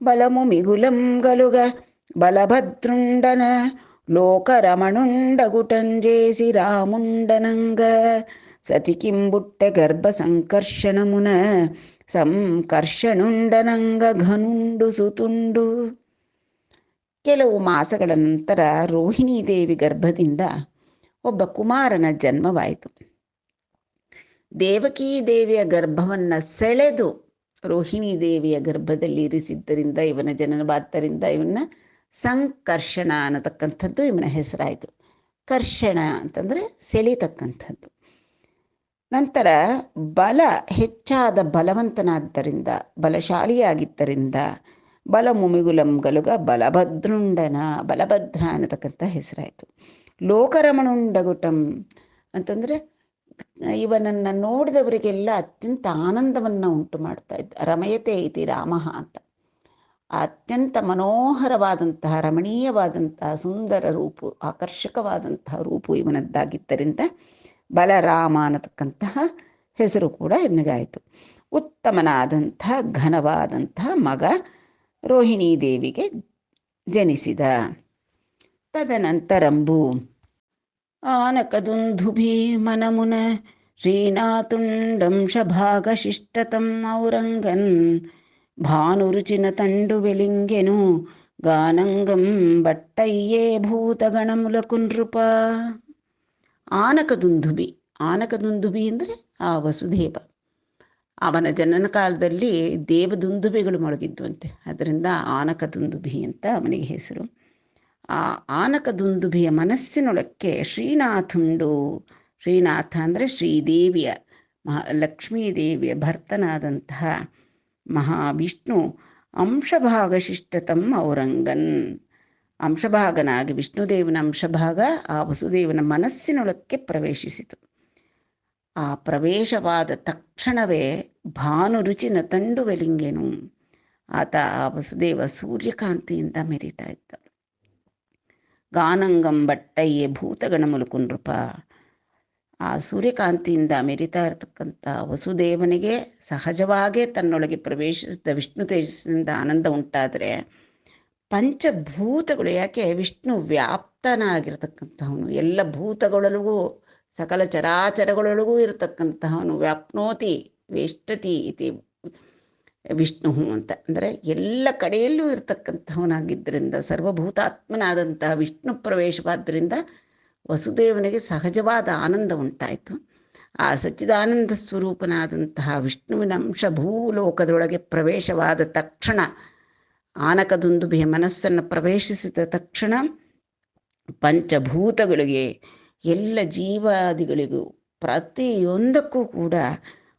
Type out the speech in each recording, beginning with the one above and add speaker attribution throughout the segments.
Speaker 1: బలము మిగులం గలుగ బలభద్రుండన లోకరమణుండగుటంజేసి రాముండనంగ సతికింబుట్టె గర్భ సంకర్షణమున ಸಂಕರ್ಷಣುಂಡನಂಗ ಘನುಂಡು ಸುತುಂಡು. ಕೆಲವು ಮಾಸಗಳ ನಂತರ ರೋಹಿಣೀದೇವಿ ಗರ್ಭದಿಂದ ಒಬ್ಬ ಕುಮಾರನ ಜನ್ಮವಾಯಿತು. ದೇವಕೀ ದೇವಿಯ ಗರ್ಭವನ್ನು ಸೆಳೆದು ರೋಹಿಣೀ ದೇವಿಯ ಗರ್ಭದಲ್ಲಿ ಇರಿಸಿದ್ದರಿಂದ ಇವನ ಜನನವಾದ್ದರಿಂದ ಇವನ್ನ ಸಂಕರ್ಷಣ ಅನ್ನತಕ್ಕಂಥದ್ದು ಇವನ ಹೆಸರಾಯಿತು. ಕರ್ಷಣ ಅಂತಂದರೆ ಸೆಳೀತಕ್ಕಂಥದ್ದು. ನಂತರ ಬಲ ಹೆಚ್ಚಾದ ಬಲವಂತನಾದ್ದರಿಂದ, ಬಲಶಾಲಿಯಾಗಿದ್ದರಿಂದ ಬಲ ಮುಮಿಗುಲಂ ಗಲುಗ ಬಲಭದ್ರುಂಡನ, ಬಲಭದ್ರ ಅನ್ನತಕ್ಕಂಥ ಹೆಸರಾಯಿತು. ಲೋಕರಮಣುಂಡಗುಟಂ ಅಂತಂದರೆ ಇವನನ್ನು ನೋಡಿದವರಿಗೆಲ್ಲ ಅತ್ಯಂತ ಆನಂದವನ್ನು ಉಂಟು ಮಾಡ್ತಾ ಇದ್ದ. ರಮಯತೆ ಇತಿ ರಾಮಃ ಅಂತ, ಅತ್ಯಂತ ಮನೋಹರವಾದಂತಹ ರಮಣೀಯವಾದಂತಹ ಸುಂದರ ರೂಪು, ಆಕರ್ಷಕವಾದಂತಹ ರೂಪು ಇವನದ್ದಾಗಿದ್ದರಿಂದ ಬಲರಾಮ ಅನ್ನತಕ್ಕಂತಹ ಹೆಸರು ಕೂಡ ಇವನಿಗಾಯಿತು. ಉತ್ತಮನಾದಂಥ ಘನವಾದಂತಹ ಮಗ ರೋಹಿಣೀ ದೇವಿಗೆ ಜನಿಸಿದ. ತದನಂತರಂಬು ಆನಕದುಂದುಭಿ ಮನಮುನ ಶ್ರೀನಾತುಂಡಂಶಭಾಗಶಿಷ್ಟತಂ ಔರಂಗನ್ ಭಾನುರುಚಿನ ತಂಡು ವೆಲಿಂಗೆನು ಗಾನಂಗಂ ಬಟ್ಟಯ್ಯೇ ಭೂತಗಣಮುಲ ಕುನೃಪ. ಆನಕದುಂದುಭಿ, ಆನಕದುಂದುಭಿ ಅಂದರೆ ಆ ವಸುದೇವ, ಅವನ ಜನನ ಕಾಲದಲ್ಲಿ ದೇವದುಂದುಭಿಗಳು ಮೊಳಗಿದ್ವಂತೆ, ಅದರಿಂದ ಆನಕದುಂದುಭಿ ಅಂತ ಅವನಿಗೆ ಹೆಸರು. ಆ ಆನಕದುಂದುಭಿಯ ಮನಸ್ಸಿನೊಳಕ್ಕೆ ಶ್ರೀನಾಥುಂಡು, ಶ್ರೀನಾಥ ಅಂದರೆ ಶ್ರೀದೇವಿಯ ಲಕ್ಷ್ಮೀದೇವಿಯ ಭರ್ತನಾದಂತಹ ಮಹಾವಿಷ್ಣು ಅಂಶಭಾಗಶಿಷ್ಟತಂ ಔರಂಗನ್, ಅಂಶಭಾಗನಾಗಿ ವಿಷ್ಣುದೇವನ ಅಂಶಭಾಗ ಆ ವಸುದೇವನ ಮನಸ್ಸಿನೊಳಕ್ಕೆ ಪ್ರವೇಶಿಸಿತು. ಆ ಪ್ರವೇಶವಾದ ತಕ್ಷಣವೇ ಭಾನುರುಚಿನ ತಂಡು ವೆಲಿಂಗೆನು, ಆತ ಆ ವಸುದೇವ ಸೂರ್ಯಕಾಂತಿಯಿಂದ ಮೆರೀತಾ ಇದ್ದ. ಗಾನಂಗಂ ಬಟ್ಟಯ್ಯೆ ಭೂತಗಣಮುಲು ಕುನೃಪ, ಆ ಸೂರ್ಯಕಾಂತಿಯಿಂದ ಮೆರಿತಾ ಇರತಕ್ಕಂಥ ವಸುದೇವನಿಗೆ ಸಹಜವಾಗೇ ತನ್ನೊಳಗೆ ಪ್ರವೇಶಿಸಿದ ವಿಷ್ಣು ತೇಜಸ್ಸಿನಿಂದ ಆನಂದ ಉಂಟಾದರೆ ಪಂಚಭೂತಗಳು, ಯಾಕೆ ವಿಷ್ಣು ವ್ಯಾಪ್ತನಾಗಿರ್ತಕ್ಕಂಥವನು, ಎಲ್ಲ ಭೂತಗಳೊಳಗೂ ಸಕಲ ಚರಾಚರಗಳೊಳಗೂ ಇರತಕ್ಕಂತಹವನು. ವ್ಯಾಪ್ನೋತಿ ವೇಷ್ಟತಿ ಇತಿ ವಿಷ್ಣು ಅಂತ ಅಂದರೆ ಎಲ್ಲ ಕಡೆಯಲ್ಲೂ ಇರತಕ್ಕಂಥವನಾಗಿದ್ದರಿಂದ ಸರ್ವಭೂತಾತ್ಮನಾದಂತಹ ವಿಷ್ಣು ಪ್ರವೇಶವಾದ್ದರಿಂದ ವಸುದೇವನಿಗೆ ಸಹಜವಾದ ಆನಂದ ಉಂಟಾಯಿತು. ಆ ಸಚ್ಚಿದಾನಂದ ಸ್ವರೂಪನಾದಂತಹ ವಿಷ್ಣುವಿನ ಅಂಶ ಭೂಲೋಕದೊಳಗೆ ಪ್ರವೇಶವಾದ ತಕ್ಷಣ, ಆನಕದುಂದುಭಿಯ ಮನಸ್ಸನ್ನು ಪ್ರವೇಶಿಸಿದ ತಕ್ಷಣ ಪಂಚಭೂತಗಳಿಗೆ, ಎಲ್ಲ ಜೀವಾದಿಗಳಿಗೂ ಪ್ರತಿಯೊಂದಕ್ಕೂ ಕೂಡ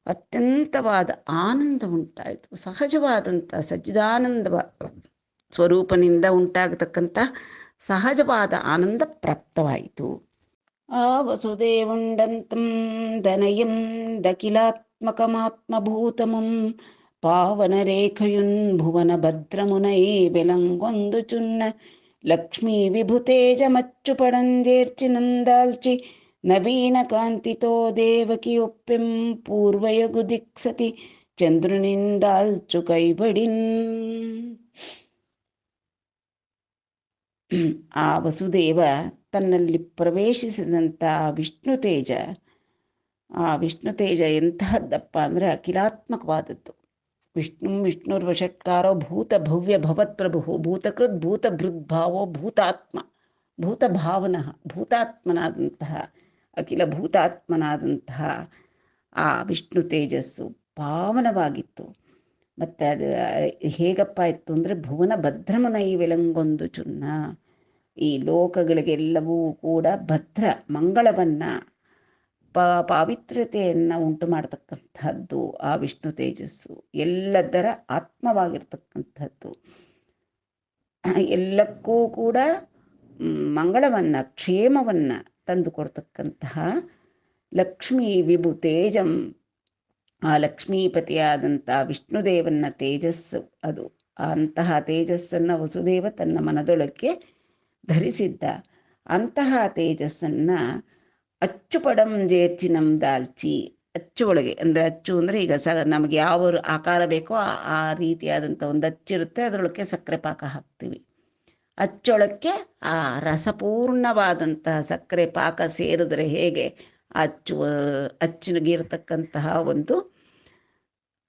Speaker 1: ಅತ್ಯಂತವಾದ ಆನಂದ ಉಂಟಾಯಿತು. ಸಹಜವಾದಂಥ ಸಚ್ಚಿದಾನಂದ ಸ್ವರೂಪನಿಂದ ಉಂಟಾಗತಕ್ಕಂಥ ಸಹಜವಾದ ಆನಂದ ಪ್ರಾಪ್ತವಾಯಿತು. ಆ ವಸುದೇವಂಡಂತಂ ದನಯಂ ದಖಿಲಾತ್ಮಕಮಾತ್ಮಭೂತಮಂ ಪಾವನರೇಖಯುನ್ ಭುವನ ಭದ್ರಮುನೈ ಬೆಲಂಗೊಂದು ಚುನ್ನ ಲಕ್ಷ್ಮೀ ವಿಭುತೇಜ ಮಚ್ಚು ಪಡಂಜೇರ್ಚಿನಂ ದಾಲ್ಚಿ ನವೀನ ಕಾಂತಿತೋ ದೇವಕಿ ಒಪ್ಪೆಂ ಪೂರ್ವಯಗು ದಿಕ್ಸತಿ ಚಂದ್ರನಿಂದಾಲ್ಚು ಕೈಬಡಿನ್. ಆ ವಸುದೇವ ತನ್ನಲ್ಲಿ ಪ್ರವೇಶಿಸಿದಂಥ ವಿಷ್ಣು ತೇಜ, ಆ ವಿಷ್ಣು ತೇಜ ಎಂತಹದ್ದಪ್ಪ ಅಂದರೆ ಅಖಿಲಾತ್ಮಕವಾದದ್ದು. ವಿಷ್ಣುರ್ವಷಟ್ಕಾರೋ ಭೂತ ಭವ್ಯ ಭವತ್ಪ್ರಭು ಭೂತಕೃತ್ ಭೂತಭೃದ್ಭಾವೋ ಭೂತಾತ್ಮ, ಭೂತಭಾವನಃ, ಭೂತಾತ್ಮನಾದಂತಹ ಅಖಿಲ ಭೂತಾತ್ಮನಾದಂತಹ ಆ ವಿಷ್ಣು ತೇಜಸ್ಸು ಪಾವನವಾಗಿತ್ತು. ಮತ್ತು ಅದು ಹೇಗಪ್ಪ ಇತ್ತು ಅಂದರೆ ಭುವನ ಭದ್ರಮುನೈ ವೆಲಂಗೊಂದು ಚುನ್ನ, ಈ ಲೋಕಗಳಿಗೆಲ್ಲವೂ ಕೂಡ ಭದ್ರ ಮಂಗಳವನ್ನು ಪಾವಿತ್ರ್ಯತೆಯನ್ನು ಉಂಟು ಮಾಡತಕ್ಕಂಥದ್ದು ಆ ವಿಷ್ಣು ತೇಜಸ್ಸು. ಎಲ್ಲದರ ಆತ್ಮವಾಗಿರ್ತಕ್ಕಂಥದ್ದು, ಎಲ್ಲಕ್ಕೂ ಕೂಡ ಮಂಗಳವನ್ನು ಕ್ಷೇಮವನ್ನು ತಂದು ಕೊಡ್ತಕ್ಕಂತಹ ಲಕ್ಷ್ಮೀ ವಿಭು ತೇಜಂ, ಆ ಲಕ್ಷ್ಮೀಪತಿಯಾದಂಥ ವಿಷ್ಣುದೇವನ ತೇಜಸ್ಸು ಅದು. ಅಂತಹ ತೇಜಸ್ಸನ್ನು ವಸುದೇವ ತನ್ನ ಮನದೊಳಕ್ಕೆ ಧರಿಸಿದ್ದ. ಅಂತಹ ತೇಜಸ್ಸನ್ನು ಅಚ್ಚುಪಡಂ ಜೇರ್ಚಿನಂ ದಾಲ್ಚಿ, ಅಚ್ಚು ಒಳಗೆ, ಅಂದರೆ ಅಚ್ಚು ಅಂದರೆ ಈಗ ನಮಗೆ ಯಾವ ಆಕಾರ ಬೇಕೋ ಆ ರೀತಿಯಾದಂಥ ಒಂದು ಅಚ್ಚಿರುತ್ತೆ, ಅದರೊಳಗೆ ಸಕ್ಕರೆ ಪಾಕ ಹಾಕ್ತೀವಿ. ಅಚ್ಚೊಳಕ್ಕೆ ಆ ರಸಪೂರ್ಣವಾದಂತಹ ಸಕ್ಕರೆ ಪಾಕ ಸೇರಿದ್ರೆ ಹೇಗೆ ಅಚ್ಚಿನಗಿರ್ತಕ್ಕಂತಹ ಒಂದು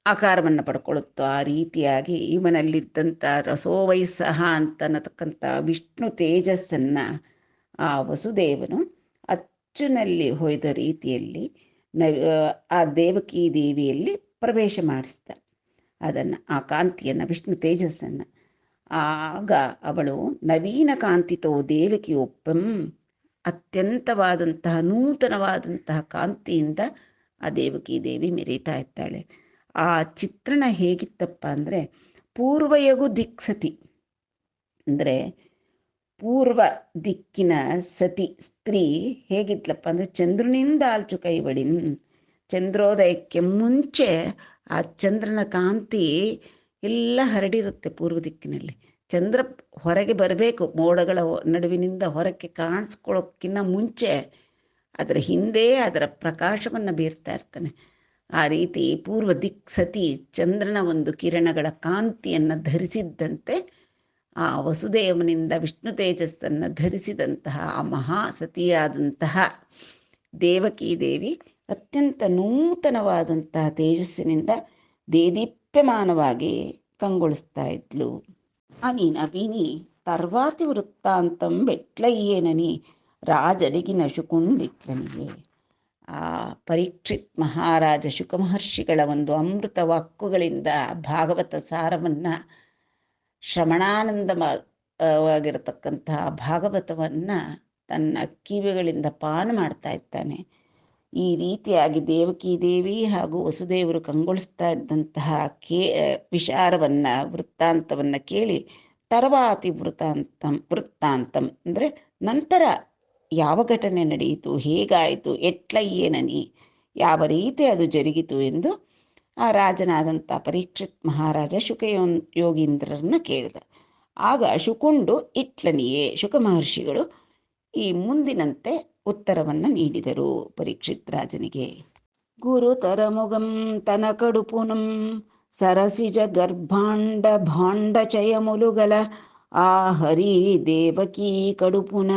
Speaker 1: ಆಕಾರವನ್ನು ಪಡ್ಕೊಳ್ಳುತ್ತೋ ಆ ರೀತಿಯಾಗಿ ಇವನಲ್ಲಿದ್ದಂಥ ರಸೋವೈಸಹ ಅಂತನ್ನತಕ್ಕಂಥ ವಿಷ್ಣು ತೇಜಸ್ಸನ್ನು ಆ ವಸುದೇವನು ಅಚ್ಚಿನಲ್ಲಿ ಹೊಯ್ದ ರೀತಿಯಲ್ಲಿ ಆ ದೇವಕೀ ದೇವಿಯಲ್ಲಿ ಪ್ರವೇಶ ಮಾಡಿಸ್ದ. ಅದನ್ನು ಆ ಕಾಂತಿಯನ್ನು, ವಿಷ್ಣು ತೇಜಸ್ಸನ್ನು. ಆಗ ಅವಳು ನವೀನ ಕಾಂತಿತೋ ದೇವಕಿಯೊಪ್ಪಂ, ಅತ್ಯಂತವಾದಂತಹ ನೂತನವಾದಂತಹ ಕಾಂತಿಯಿಂದ ಆ ದೇವಕೀ ದೇವಿ ಮೆರೀತಾ ಇದ್ದಾಳೆ. ಆ ಚಿತ್ರಣ ಹೇಗಿತ್ತಪ್ಪ ಅಂದರೆ ಪೂರ್ವಯಗು ದಿಕ್ಸತಿ, ಅಂದರೆ ಪೂರ್ವ ದಿಕ್ಕಿನ ಸತಿ ಸ್ತ್ರೀ ಹೇಗಿದ್ಲಪ್ಪ ಅಂದರೆ ಚಂದ್ರನಿಂದ ಆಲ್ಚು ಕೈವಳಿನ್, ಚಂದ್ರೋದಯಕ್ಕೆ ಮುಂಚೆ ಆ ಚಂದ್ರನ ಕಾಂತಿ ಎಲ್ಲ ಹರಡಿರುತ್ತೆ ಪೂರ್ವ ದಿಕ್ಕಿನಲ್ಲಿ. ಚಂದ್ರ ಹೊರಗೆ ಬರಬೇಕು, ಮೋಡಗಳ ನಡುವಿನಿಂದ ಹೊರಕ್ಕೆ ಕಾಣಿಸ್ಕೊಳ್ಳೋಕ್ಕಿಂತ ಮುಂಚೆ ಅದರ ಹಿಂದೆ ಅದರ ಪ್ರಕಾಶವನ್ನು ಬೀರ್ತಾ ಇರ್ತಾನೆ. ಆ ರೀತಿ ಪೂರ್ವ ದಿಕ್ ಸತಿ ಚಂದ್ರನ ಒಂದು ಕಿರಣಗಳ ಕಾಂತಿಯನ್ನು ಧರಿಸಿದ್ದಂತೆ ಆ ವಸುದೇವನಿಂದ ವಿಷ್ಣು ತೇಜಸ್ಸನ್ನು ಧರಿಸಿದಂತಹ ಆ ಮಹಾಸತಿಯಾದಂತಹ ದೇವಕೀ ದೇವಿ ಅತ್ಯಂತ ನೂತನವಾದಂತಹ ತೇಜಸ್ಸಿನಿಂದ ದೇದೀಪ್ಯಮಾನವಾಗಿ ಕಂಗೊಳಿಸ್ತಾ ಇದ್ಲು. అని నవిని తర్వాతి వృత్తాంతం వెట్లయ్యేనని ರಾಜಡಿಗಿನ ಶುಕುಂಡಿಟ್ಲನಿಗೆ. ಆ ಪರೀಕ್ಷಿತ್ ಮಹಾರಾಜ ಶುಕ ಮಹರ್ಷಿಗಳ ಒಂದು ಅಮೃತ ವಾಕ್ಕುಗಳಿಂದ ಭಾಗವತ ಸಾರವನ್ನು, ಶ್ರವಣಾನಂದವಾಗಿರತಕ್ಕಂತಹ ಭಾಗವತವನ್ನು ತನ್ನ ಕಿವಿಗಳಿಂದ ಪಾನ ಮಾಡ್ತಾ ಇದ್ದಾನೆ. ಈ ರೀತಿಯಾಗಿ ದೇವಕೀ ದೇವಿ ಹಾಗೂ ವಸುದೇವರು ಕಂಗೊಳಿಸ್ತಾ ಇದ್ದಂತಹ ವಿಚಾರವನ್ನು, ವೃತ್ತಾಂತವನ್ನು ಕೇಳಿ ತರವಾತಿ ವೃತ್ತಾಂತಂ ಅಂದರೆ ನಂತರ ಯಾವ ಘಟನೆ ನಡೆಯಿತು, ಹೇಗಾಯಿತು, ಎಟ್ಲಯ್ಯೇನನಿ ಯಾವ ರೀತಿ ಅದು ಜರುಗಿತು ಎಂದು ಆ ರಾಜನಾದಂಥ ಪರೀಕ್ಷಿತ್ ಮಹಾರಾಜ ಯೋಗೀಂದ್ರರನ್ನ ಕೇಳಿದ. ಆಗ ಶುಕುಂಡು ಇಟ್ಲನಿಯೇ, ಶುಕ ಮಹರ್ಷಿಗಳು ಈ ಮುಂದಿನಂತೆ ಉತ್ತರವನ್ನು ನೀಡಿದರು ಪರೀಕ್ಷಿತ್ ರಾಜನಿಗೆ. ಗುರುತರಮುಗಂ ತನಕಡುಪುನಂ ಸರಸಿಜ ಗರ್ಭಾಂಡ ಭಾಂಡಚಯಮುಲುಗಲ ಆ ಹರಿ ದೇವಕೀ ಕಡುಪುನ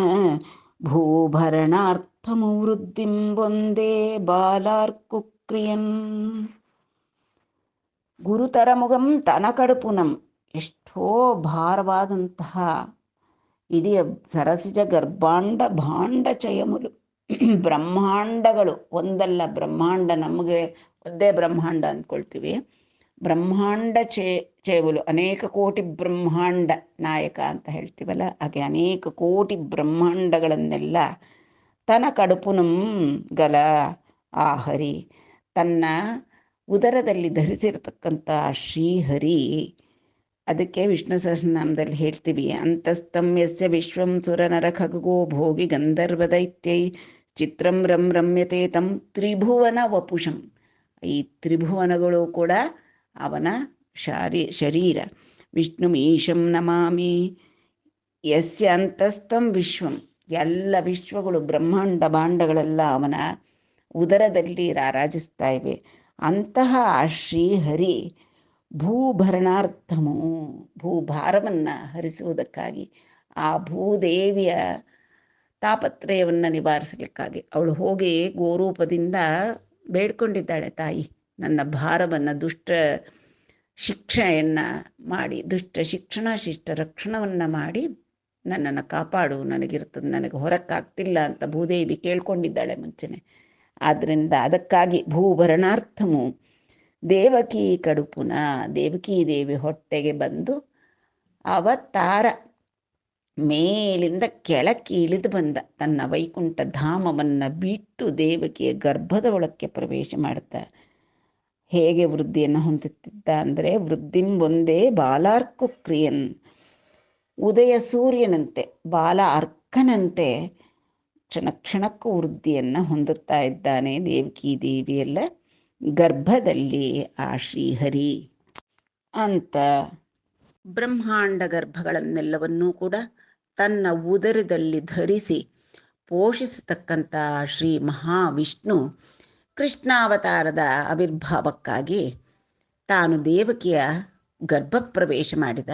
Speaker 1: ಭೂಭರಣಾರ್ಥಮು ವೃದ್ಧಿಂ ಒಂದೇ ಬಾಲಾರ್ಕುಕ್ರಿಯನ್. ಗುರುತರಮುಗಂ ತನಕಡುಪುನಂ, ಎಷ್ಟೋ ಭಾರವಾದಂತಹ ಇಡೀ ಸರಸಿಜ ಗರ್ಭಾಂಡ ಭಾಂಡ ಚಯಮುಲು, ಬ್ರಹ್ಮಾಂಡಗಳು ಒಂದಲ್ಲ, ಬ್ರಹ್ಮಾಂಡ ನಮಗೆ ಒಂದೇ ಬ್ರಹ್ಮಾಂಡ ಅಂದ್ಕೊಳ್ತೀವಿ. ಬ್ರಹ್ಮಾಂಡ ಚೇವಲು ಅನೇಕ ಕೋಟಿ ಬ್ರಹ್ಮಾಂಡ ನಾಯಕ ಅಂತ ಹೇಳ್ತೀವಲ್ಲ, ಹಾಗೆ ಅನೇಕ ಕೋಟಿ ಬ್ರಹ್ಮಾಂಡಗಳನ್ನೆಲ್ಲ ತನ್ನ ಕಡುಪುನಂ ಗಲ ಆ ಹರಿ, ತನ್ನ ಉದರದಲ್ಲಿ ಧರಿಸಿರ್ತಕ್ಕಂಥ ಶ್ರೀಹರಿ. ಅದಕ್ಕೆ ವಿಷ್ಣು ಸಹಸ್ರನಾಮದಲ್ಲಿ ಹೇಳ್ತೀವಿ, ಅಂತಸ್ತಂ ಯಸ್ಯ ವಿಶ್ವಂ ಸುರ ನರ ಖಗೋ ಭೋಗಿ ಗಂಧರ್ವ ದೈತ್ಯೈ ಚಿತ್ರಂ ರಂ ರಮ್ಯತೆ ತಂ ತ್ರಿಭುವನ ವಪುಷಂ. ಈ ತ್ರಿಭುವನಗಳು ಕೂಡ ಅವನ ಶರೀರ. ವಿಷ್ಣುಮೀಶಂ ನಮಾಮಿ ಯಸ್ಯ ಅಂತಸ್ತಂ ವಿಶ್ವಂ, ಎಲ್ಲ ವಿಶ್ವಗಳು ಬ್ರಹ್ಮಾಂಡ ಭಾಂಡಗಳೆಲ್ಲ ಅವನ ಉದರದಲ್ಲಿ ರಾರಾಜಿಸ್ತಾ ಇವೆ. ಅಂತಹ ಆ ಶ್ರೀಹರಿ ಭೂಭರಣಾರ್ಥಮು, ಭೂಭಾರವನ್ನು ಹರಿಸುವುದಕ್ಕಾಗಿ, ಆ ಭೂದೇವಿಯ ತಾಪತ್ರಯವನ್ನು ನಿವಾರಿಸಲಿಕ್ಕಾಗಿ ಅವಳು ಹೋಗಿ ಗೋರೂಪದಿಂದ ಬೇಡ್ಕೊಂಡಿದ್ದಾಳೆ, ತಾಯಿ ನನ್ನ ಭಾರವನ್ನು, ದುಷ್ಟ ಶಿಕ್ಷೆಯನ್ನು ಮಾಡಿ, ದುಷ್ಟ ಶಿಕ್ಷಣ ಶಿಷ್ಟ ರಕ್ಷಣವನ್ನು ಮಾಡಿ ನನ್ನನ್ನು ಕಾಪಾಡು, ನನಗಿರ್ತದೆ, ನನಗೆ ಹೊರಕ್ಕಾಗ್ತಿಲ್ಲ ಅಂತ ಭೂದೇವಿ ಕೇಳ್ಕೊಂಡಿದ್ದಾಳೆ ಮುಂಚೆನೆ. ಆದ್ದರಿಂದ ಅದಕ್ಕಾಗಿ ಭೂಭರಣಾರ್ಥಮು ದೇವಕೀ ಕಡುಪುನ, ದೇವಕೀ ದೇವಿ ಹೊಟ್ಟೆಗೆ ಬಂದು ಅವತಾರ ಮೇಲಿಂದ ಕೆಳಕ್ಕೆ ಇಳಿದು ಬಂದ, ತನ್ನ ವೈಕುಂಠ ಧಾಮವನ್ನು ಬಿಟ್ಟು ದೇವಕಿಯ ಗರ್ಭದ ಒಳಕ್ಕೆ ಪ್ರವೇಶ ಮಾಡುತ್ತಾ ಹೇಗೆ ವೃದ್ಧಿಯನ್ನು ಹೊಂದುತ್ತಿದ್ದ ಅಂದರೆ ವೃದ್ಧಿಂ ಒಂದೇ ಬಾಲಾರ್ಕು ಕ್ರಿಯನ್, ಉದಯ ಸೂರ್ಯನಂತೆ, ಬಾಲ ಅರ್ಕನಂತೆ ಕ್ಷಣ ಕ್ಷಣಕ್ಕೂ ವೃದ್ಧಿಯನ್ನು ಹೊಂದುತ್ತಾ ಇದ್ದಾನೆ ದೇವಕೀ ದೇವಿಯೆಲ್ಲ ಗರ್ಭದಲ್ಲಿ ಆ ಶ್ರೀಹರಿ ಅಂತ. ಬ್ರಹ್ಮಾಂಡ ಗರ್ಭಗಳನ್ನೆಲ್ಲವನ್ನೂ ಕೂಡ ತನ್ನ ಉದರದಲ್ಲಿ ಧರಿಸಿ ಪೋಷಿಸತಕ್ಕಂಥ ಶ್ರೀ ಮಹಾವಿಷ್ಣು ಕೃಷ್ಣಾವತಾರದ ಆವಿರ್ಭಾವಕ್ಕಾಗಿ ತಾನು ದೇವಕಿಯ ಗರ್ಭಪ್ರವೇಶ ಮಾಡಿದ.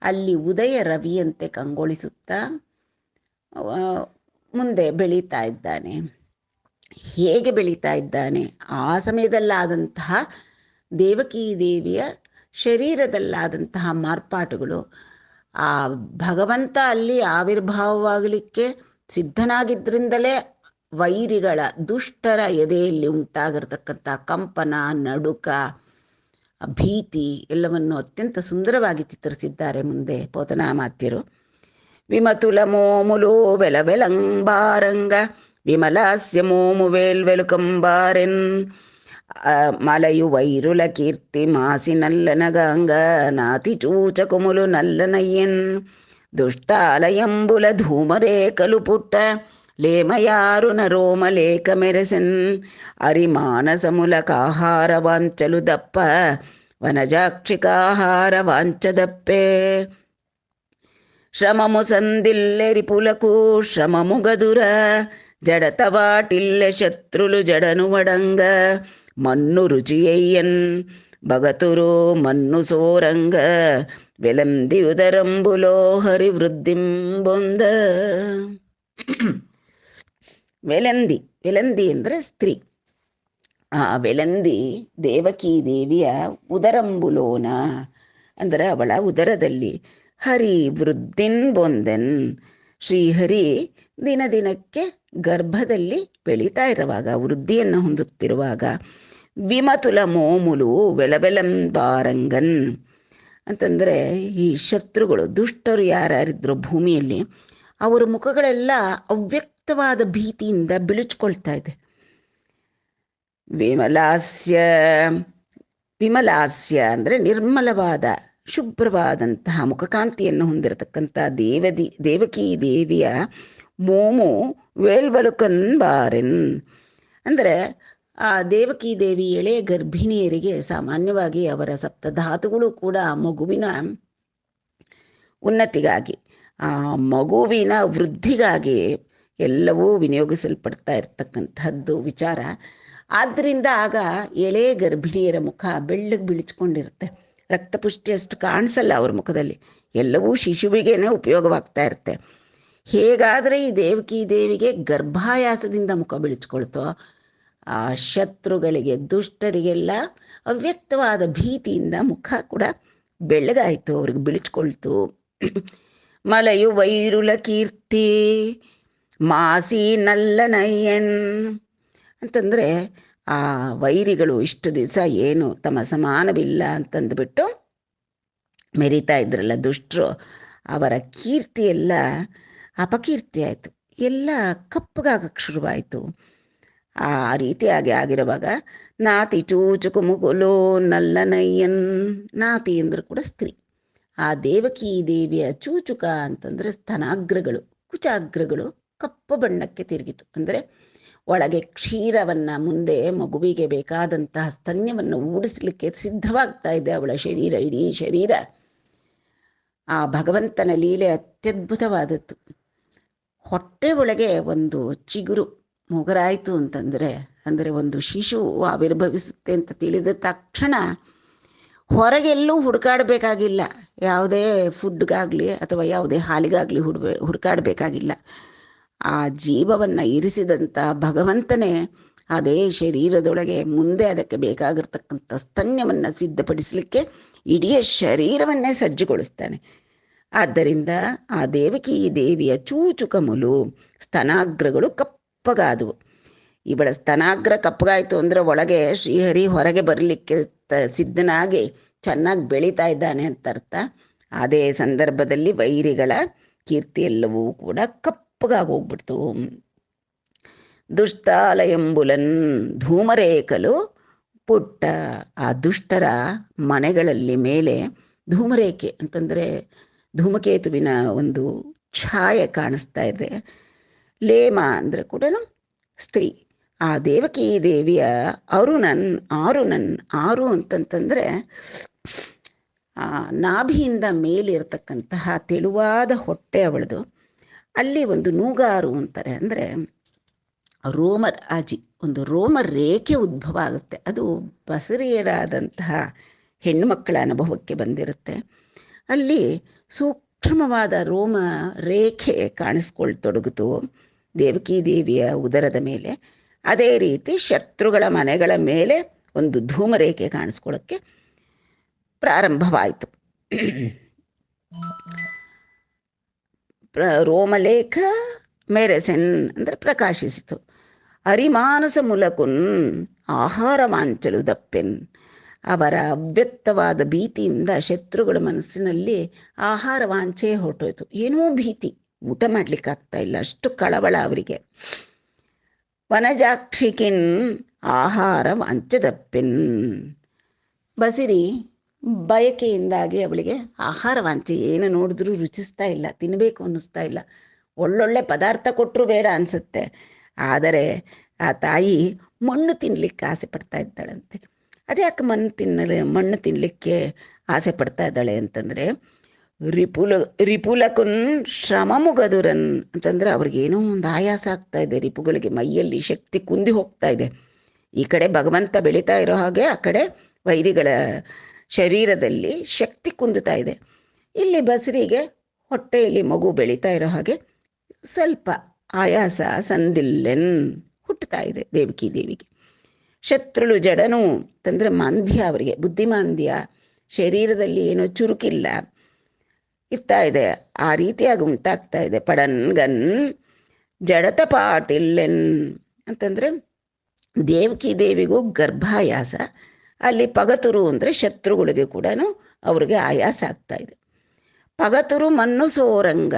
Speaker 1: ಅಲ್ಲಿ ಉದಯ ರವಿಯಂತೆ ಕಂಗೊಳಿಸುತ್ತಾ ಮುಂದೆ ಬೆಳೀತಾ ಇದ್ದಾನೆ. ಹೇಗೆ ಬೆಳೀತಾ ಇದ್ದಾನೆ? ಆ ಸಮಯದಲ್ಲಾದಂತಹ ದೇವಕೀ ದೇವಿಯ ಶರೀರದಲ್ಲಾದಂತಹ ಮಾರ್ಪಾಟುಗಳು, ಆ ಭಗವಂತ ಅಲ್ಲಿ ಆವಿರ್ಭಾವವಾಗಲಿಕ್ಕೆ ಸಿದ್ಧನಾಗಿದ್ದರಿಂದಲೇ ವೈರಿಗಳ ದುಷ್ಟರ ಎದೆಯಲ್ಲಿ ಉಂಟಾಗಿರ್ತಕ್ಕಂಥ ಕಂಪನ, ನಡುಕ, ಭೀತಿ ಎಲ್ಲವನ್ನು ಅತ್ಯಂತ ಸುಂದರವಾಗಿ ಚಿತ್ರಿಸಿದ್ದಾರೆ ಮುಂದೆ ಪೋತನಾಮಾತ್ಯರು. ವಿಮತುಲ ಮೋಮುಲು ಬೆಲಬೆಲಂಬಾರಂಗ ವಿಮಲಾಸ್ಯ ಮೋಮು ವೇಲ್ವೆಲುಕಂಬಾರೆನ್ ಮಲಯು ವೈರುಲ ಕೀರ್ತಿ ಮಾಸಿ ನಲ್ಲನಗಾಂಗ ನಾತಿ ಚೂಚಕುಮುಲು ನಲ್ಲನಯ್ಯನ್ ದುಷ್ಟಾಲಯಂಬುಲ ಧೂಮರೇಕಲು ಪುಟ್ಟ ಲೇಮಯಾರು ನರೋಮ ಲೇಖ ಮೆರೆಸೆನ್ ಅರಿಮಾನಸಮುಲಕಾಹಾರ ವಾಂಚಲು ದಪ್ಪ ವನಜಾಕ್ಷಿಕಾಹಾರ ವಾಂಚದಪ್ಪೆ ಶ್ರಮಮು ಸಂದಿಲ್ಲೆರಿ పులకు శ్రమము గదుర జడతవాటిల్లె శత్రులు జడను వడంగ మన్ను రుచియయ్యన్ భగతురు మన్ను సోరంగ వెలంది ఉదరంబులో హరి వృద్ధిం ಬೊಂದ. ವೆಲಂದಿ ಅಂದರೆ ಸ್ತ್ರೀ. ಆ ವೆಲಂದಿ ದೇವಕೀ ದೇವಿಯ ಉದರಂಬುಲೋನ ಅಂದರೆ ಅವಳ ಉದರದಲ್ಲಿ ಹರಿ ವೃದ್ಧಿನ್ ಬೊಂದೆನ್, ಶ್ರೀಹರಿ ದಿನ ದಿನಕ್ಕೆ ಗರ್ಭದಲ್ಲಿ ಬೆಳೀತಾ ಇರುವಾಗ, ವೃದ್ಧಿಯನ್ನು ಹೊಂದುತ್ತಿರುವಾಗ, ವಿಮತುಲ ಮೋಮುಲು ವೆಲಬೆಲಂಬಾರಂಗನ್ ಅಂತಂದರೆ ಈ ಶತ್ರುಗಳು ದುಷ್ಟರು ಯಾರ್ಯಾರಿದ್ರು ಭೂಮಿಯಲ್ಲಿ ಅವರ ಮುಖಗಳೆಲ್ಲ ಅವ್ಯಕ್ತವಾದ ಭೀತಿಯಿಂದ ಬಿಳುಚ್ಕೊಳ್ತಾ ಇದೆ. ವಿಮಲಾಸ್ಯ ಅಂದರೆ ನಿರ್ಮಲವಾದ ಶುಭ್ರವಾದಂತಹ ಮುಖಕಾಂತಿಯನ್ನು ಹೊಂದಿರತಕ್ಕಂಥ ದೇವಕೀ ದೇವಿಯ ಮೋಮು ವೇಲ್ವಲುಕನ್ ಬಾರೆನ್ ಅಂದರೆ ಆ ದೇವಕೀ ದೇವಿ ಎಳೆಯ ಗರ್ಭಿಣಿಯರಿಗೆ ಸಾಮಾನ್ಯವಾಗಿ ಅವರ ಸಪ್ತಧಾತುಗಳು ಕೂಡ ಮಗುವಿನ ಉನ್ನತಿಗಾಗಿ, ಆ ಮಗುವಿನ ವೃದ್ಧಿಗಾಗಿ ಎಲ್ಲವೂ ವಿನಿಯೋಗಿಸಲ್ಪಡ್ತಾ ಇರ್ತಕ್ಕಂಥದ್ದು ವಿಚಾರ. ಆದ್ದರಿಂದ ಆಗ ಎಳೆ ಗರ್ಭಿಣಿಯರ ಮುಖ ಬೆಳ್ಳಗೆ ಬಿಳಿಸ್ಕೊಂಡಿರುತ್ತೆ. ರಕ್ತಪುಷ್ಟಿ ಅಷ್ಟು ಕಾಣಿಸಲ್ಲ ಅವ್ರ ಮುಖದಲ್ಲಿ, ಎಲ್ಲವೂ ಶಿಶುವಿಗೇನೆ ಉಪಯೋಗವಾಗ್ತಾ ಇರುತ್ತೆ. ಹೇಗಾದರೆ ಈ ದೇವಕೀ ದೇವಿಗೆ ಗರ್ಭಾಯಾಸದಿಂದ ಮುಖ ಬಿಳಿಸ್ಕೊಳ್ತೋ, ಆ ಶತ್ರುಗಳಿಗೆ ದುಷ್ಟರಿಗೆಲ್ಲ ಅವ್ಯಕ್ತವಾದ ಭೀತಿಯಿಂದ ಮುಖ ಕೂಡ ಬೆಳ್ಳಗಾಯಿತು, ಅವ್ರಿಗೆ ಬಿಳಿಸ್ಕೊಳ್ತು. ಮಲಯು ವೈರುಲ ಕೀರ್ತಿ ಮಾಸಿ ನಲ್ಲನಯ್ಯನ್ ಅಂತಂದರೆ ಆ ವೈರಿಗಳು ಇಷ್ಟು ದಿವಸ ಏನು ತಮ್ಮ ಸಮಾನವಿಲ್ಲ ಅಂತಂದುಬಿಟ್ಟು ಮೆರೀತಾ ಇದ್ರಲ್ಲ ದುಷ್ಟರು, ಅವರ ಕೀರ್ತಿ ಎಲ್ಲ ಅಪಕೀರ್ತಿ ಆಯಿತು, ಎಲ್ಲ ಕಪ್ಪಗಾಗಕ್ಕೆ ಶುರುವಾಯಿತು. ಆ ರೀತಿಯಾಗಿ ಆಗಿರುವಾಗ ನಾತಿ ಚೂಚುಕು ಮುಗುಲು ನಲ್ಲನಯ್ಯನ್, ನಾತಿ ಅಂದ್ರೆ ಕೂಡ ಸ್ತ್ರೀ. ಆ ದೇವಕೀ ದೇವಿಯ ಚೂಚುಕ ಅಂತಂದರೆ ಸ್ತನಾಗ್ರಗಳು, ಕುಚಾಗ್ರಗಳು ಕಪ್ಪು ಬಣ್ಣಕ್ಕೆ ತಿರುಗಿತು. ಅಂದರೆ ಒಳಗೆ ಕ್ಷೀರವನ್ನು ಮುಂದೆ ಮಗುವಿಗೆ ಬೇಕಾದಂತಹ ಸ್ತನ್ಯವನ್ನು ಊಡಿಸಲಿಕ್ಕೆ ಸಿದ್ಧವಾಗ್ತಾ ಇದೆ ಅವಳ ಶರೀರ, ಇಡೀ ಶರೀರ. ಆ ಭಗವಂತನ ಲೀಲೆ ಅತ್ಯದ್ಭುತವಾದದ್ದು. ಹೊಟ್ಟೆ ಒಳಗೆ ಒಂದು ಚಿಗುರು ಮೊಗರಾಯಿತು ಅಂತಂದರೆ, ಅಂದರೆ ಒಂದು ಶಿಶು ಆವಿರ್ಭವಿಸುತ್ತೆ ಅಂತ ತಿಳಿದ ತಕ್ಷಣ ಹೊರಗೆಲ್ಲೂ ಹುಡುಕಾಡಬೇಕಾಗಿಲ್ಲ, ಯಾವುದೇ ಫುಡ್ಗಾಗಲಿ ಅಥವಾ ಯಾವುದೇ ಹಾಲಿಗಾಗಲಿ ಹುಡುಕಾಡಬೇಕಾಗಿಲ್ಲ. ಆ ಜೀವವನ್ನು ಇರಿಸಿದಂಥ ಭಗವಂತನೇ ಅದೇ ಶರೀರದೊಳಗೆ ಮುಂದೆ ಅದಕ್ಕೆ ಬೇಕಾಗಿರ್ತಕ್ಕಂಥ ಸ್ತನ್ಯವನ್ನು ಸಿದ್ಧಪಡಿಸಲಿಕ್ಕೆ ಇಡೀ ಶರೀರವನ್ನೇ ಸಜ್ಜುಗೊಳಿಸ್ತಾನೆ. ಆದ್ದರಿಂದ ಆ ದೇವಕೀ ದೇವಿಯ ಚೂಚುಕಮುಲು ಸ್ತನಾಗ್ರಗಳು ಕಪ್ಪಗಾದವು. ಇವಳ ಸ್ತನಾಗ್ರ ಕಪ್ಪಗಾಯಿತು ಅಂದರೆ ಒಳಗೆ ಶ್ರೀಹರಿ ಹೊರಗೆ ಬರಲಿಕ್ಕೆ ಸಿದ್ಧನಾಗಿ ಚೆನ್ನಾಗಿ ಬೆಳೀತಾ ಇದ್ದಾನೆ ಅಂತ ಅರ್ಥ. ಅದೇ ಸಂದರ್ಭದಲ್ಲಿ ವೈರಿಗಳ ಕೀರ್ತಿ ಎಲ್ಲವೂ ಕೂಡ ಕಪ್ಪಗಾಗಿ ಹೋಗ್ಬಿಡ್ತು. ದುಷ್ಟಾಲಯಂಬುಲನ್ ಧೂಮರೇಖಲು ಪುಟ್ಟ, ಆ ದುಷ್ಟರ ಮನೆಗಳಲ್ಲಿ ಮೇಲೆ ಧೂಮರೇಖೆ ಅಂತಂದರೆ ಧೂಮಕೇತುವಿನ ಒಂದು ಛಾಯೆ ಕಾಣಿಸ್ತಾ ಇದೆ. ಲೇಮ ಅಂದರೆ ಕೂಡ ಸ್ತ್ರೀ. ಆ ದೇವಕೀ ದೇವಿಯ ಆರು ಅಂತಂತಂದರೆ ನಾಭಿಯಿಂದ ಮೇಲಿರ್ತಕ್ಕಂತಹ ತೆಳುವಾದ ಹೊಟ್ಟೆ ಅವಳದು. ಅಲ್ಲಿ ಒಂದು ನೂಗಾರು ಅಂತಾರೆ, ಅಂದರೆ ರೋಮರಾಜಿ, ಒಂದು ರೋಮ ರೇಖೆ ಉದ್ಭವ ಆಗುತ್ತೆ. ಅದು ಬಸರಿಯರಾದಂತಹ ಹೆಣ್ಣುಮಕ್ಕಳ ಅನುಭವಕ್ಕೆ ಬಂದಿರುತ್ತೆ. ಅಲ್ಲಿ ಸೂಕ್ಷ್ಮವಾದ ರೋಮ ರೇಖೆ ಕಾಣಿಸ್ಕೊಳ್ತೊಡಗಿತು ದೇವಕಿ ದೇವಿಯ ಉದರದ ಮೇಲೆ. ಅದೇ ರೀತಿ ಶತ್ರುಗಳ ಮನೆಗಳ ಮೇಲೆ ಒಂದು ಧೂಮರೇಖೆ ಕಾಣಿಸ್ಕೊಳ್ಳೋಕ್ಕೆ ಪ್ರಾರಂಭವಾಯಿತು. ರೋಮಲೇಖ ಮೆರೆಸೆನ್ ಅಂದರೆ ಪ್ರಕಾಶಿಸಿತು. ಅರಿಮಾನಸ ಮೂಲಕುನ್ ಆಹಾರ ವಾಂಚಲು ದಪ್ಪೆನ್. ಅವರ ಅವ್ಯಕ್ತವಾದ ಭೀತಿಯಿಂದ ಶತ್ರುಗಳ ಮನಸ್ಸಿನಲ್ಲಿ ಆಹಾರ ವಾಂಚೆ ಹೊರಟೋಯ್ತು. ಏನೋ ಭೀತಿ, ಊಟ ಮಾಡ್ಲಿಕ್ಕಾಗ್ತಾ ಇಲ್ಲ, ಅಷ್ಟು ಕಳವಳ ಅವರಿಗೆ. ವನಜಾಕ್ಷಿಕಿನ್ ಆಹಾರ ವಾಂಚದಪ್ಪೆನ್. ಬಸಿರಿ ಬಯಕೆಯಿಂದಾಗಿ ಅವಳಿಗೆ ಆಹಾರ ವಾಂಚೆ, ಏನು ನೋಡಿದ್ರೂ ರುಚಿಸ್ತಾ ಇಲ್ಲ, ತಿನ್ನಬೇಕು ಅನ್ನಿಸ್ತಾ ಇಲ್ಲ. ಒಳ್ಳೊಳ್ಳೆ ಪದಾರ್ಥ ಕೊಟ್ಟರು ಬೇಡ ಅನಿಸುತ್ತೆ. ಆದರೆ ಆ ತಾಯಿ ಮಣ್ಣು ತಿನ್ನಲಿಕ್ಕೆ ಆಸೆ ಪಡ್ತಾ ಇದ್ದಾಳಂತೆ. ಅದ್ಯಾಕೆ ಮಣ್ಣು ತಿನ್ನಲಿಕ್ಕೆ ಆಸೆ ಪಡ್ತಾ ಇದ್ದಾಳೆ ಅಂತಂದರೆ, ರಿಪುಲಕುನ್ ಶ್ರಮ ಮುಗದುರನ್ ಅಂತಂದರೆ ಅವ್ರಿಗೇನೋ ಒಂದು ಆಯಾಸ ಆಗ್ತಾ ಇದೆ. ರಿಪುಗಳಿಗೆ ಮೈಯಲ್ಲಿ ಶಕ್ತಿ ಕುಂದಿ ಹೋಗ್ತಾ ಇದೆ. ಈ ಕಡೆ ಭಗವಂತ ಬೆಳೀತಾ ಇರೋ ಹಾಗೆ ಆ ಕಡೆ ವೈರಿಗಳ ಶರೀರದಲ್ಲಿ ಶಕ್ತಿ ಕುಂದುತ್ತಾ ಇದೆ. ಇಲ್ಲಿ ಬಸರಿಗೆ ಹೊಟ್ಟೆಯಲ್ಲಿ ಮಗು ಬೆಳೀತಾ ಇರೋ ಹಾಗೆ ಸ್ವಲ್ಪ ಆಯಾಸ ಸಂದಿಲ್ಲೆನ್ ಹುಟ್ಟುತ್ತಾ ಇದೆ ದೇವಕಿ ದೇವಿಗೆ. ಶತ್ರುಳು ಜಡನು ಅಂತಂದರೆ ಮಾಂದ್ಯ, ಅವರಿಗೆ ಬುದ್ಧಿಮಾಂದ್ಯ, ಶರೀರದಲ್ಲಿ ಏನೋ ಚುರುಕಿಲ್ಲ ಇರ್ತಾ ಇದೆ, ಆ ರೀತಿಯಾಗಿ ಉಂಟಾಗ್ತಾ ಇದೆ. ಪಡನ್ಗನ್ ಜಡತ ಪಾಟಿಲ್ಲೆನ್ ಅಂತಂದರೆ ದೇವಕಿ ದೇವಿಗೂ ಗರ್ಭಾಯಾಸ, ಅಲ್ಲಿ ಪಗತುರು ಅಂದರೆ ಶತ್ರುಗಳಿಗೆ ಕೂಡ ಅವ್ರಿಗೆ ಆಯಾಸ ಆಗ್ತಾ ಇದೆ. ಪಗತುರು ಮಣ್ಣು ಸೋರಂಗ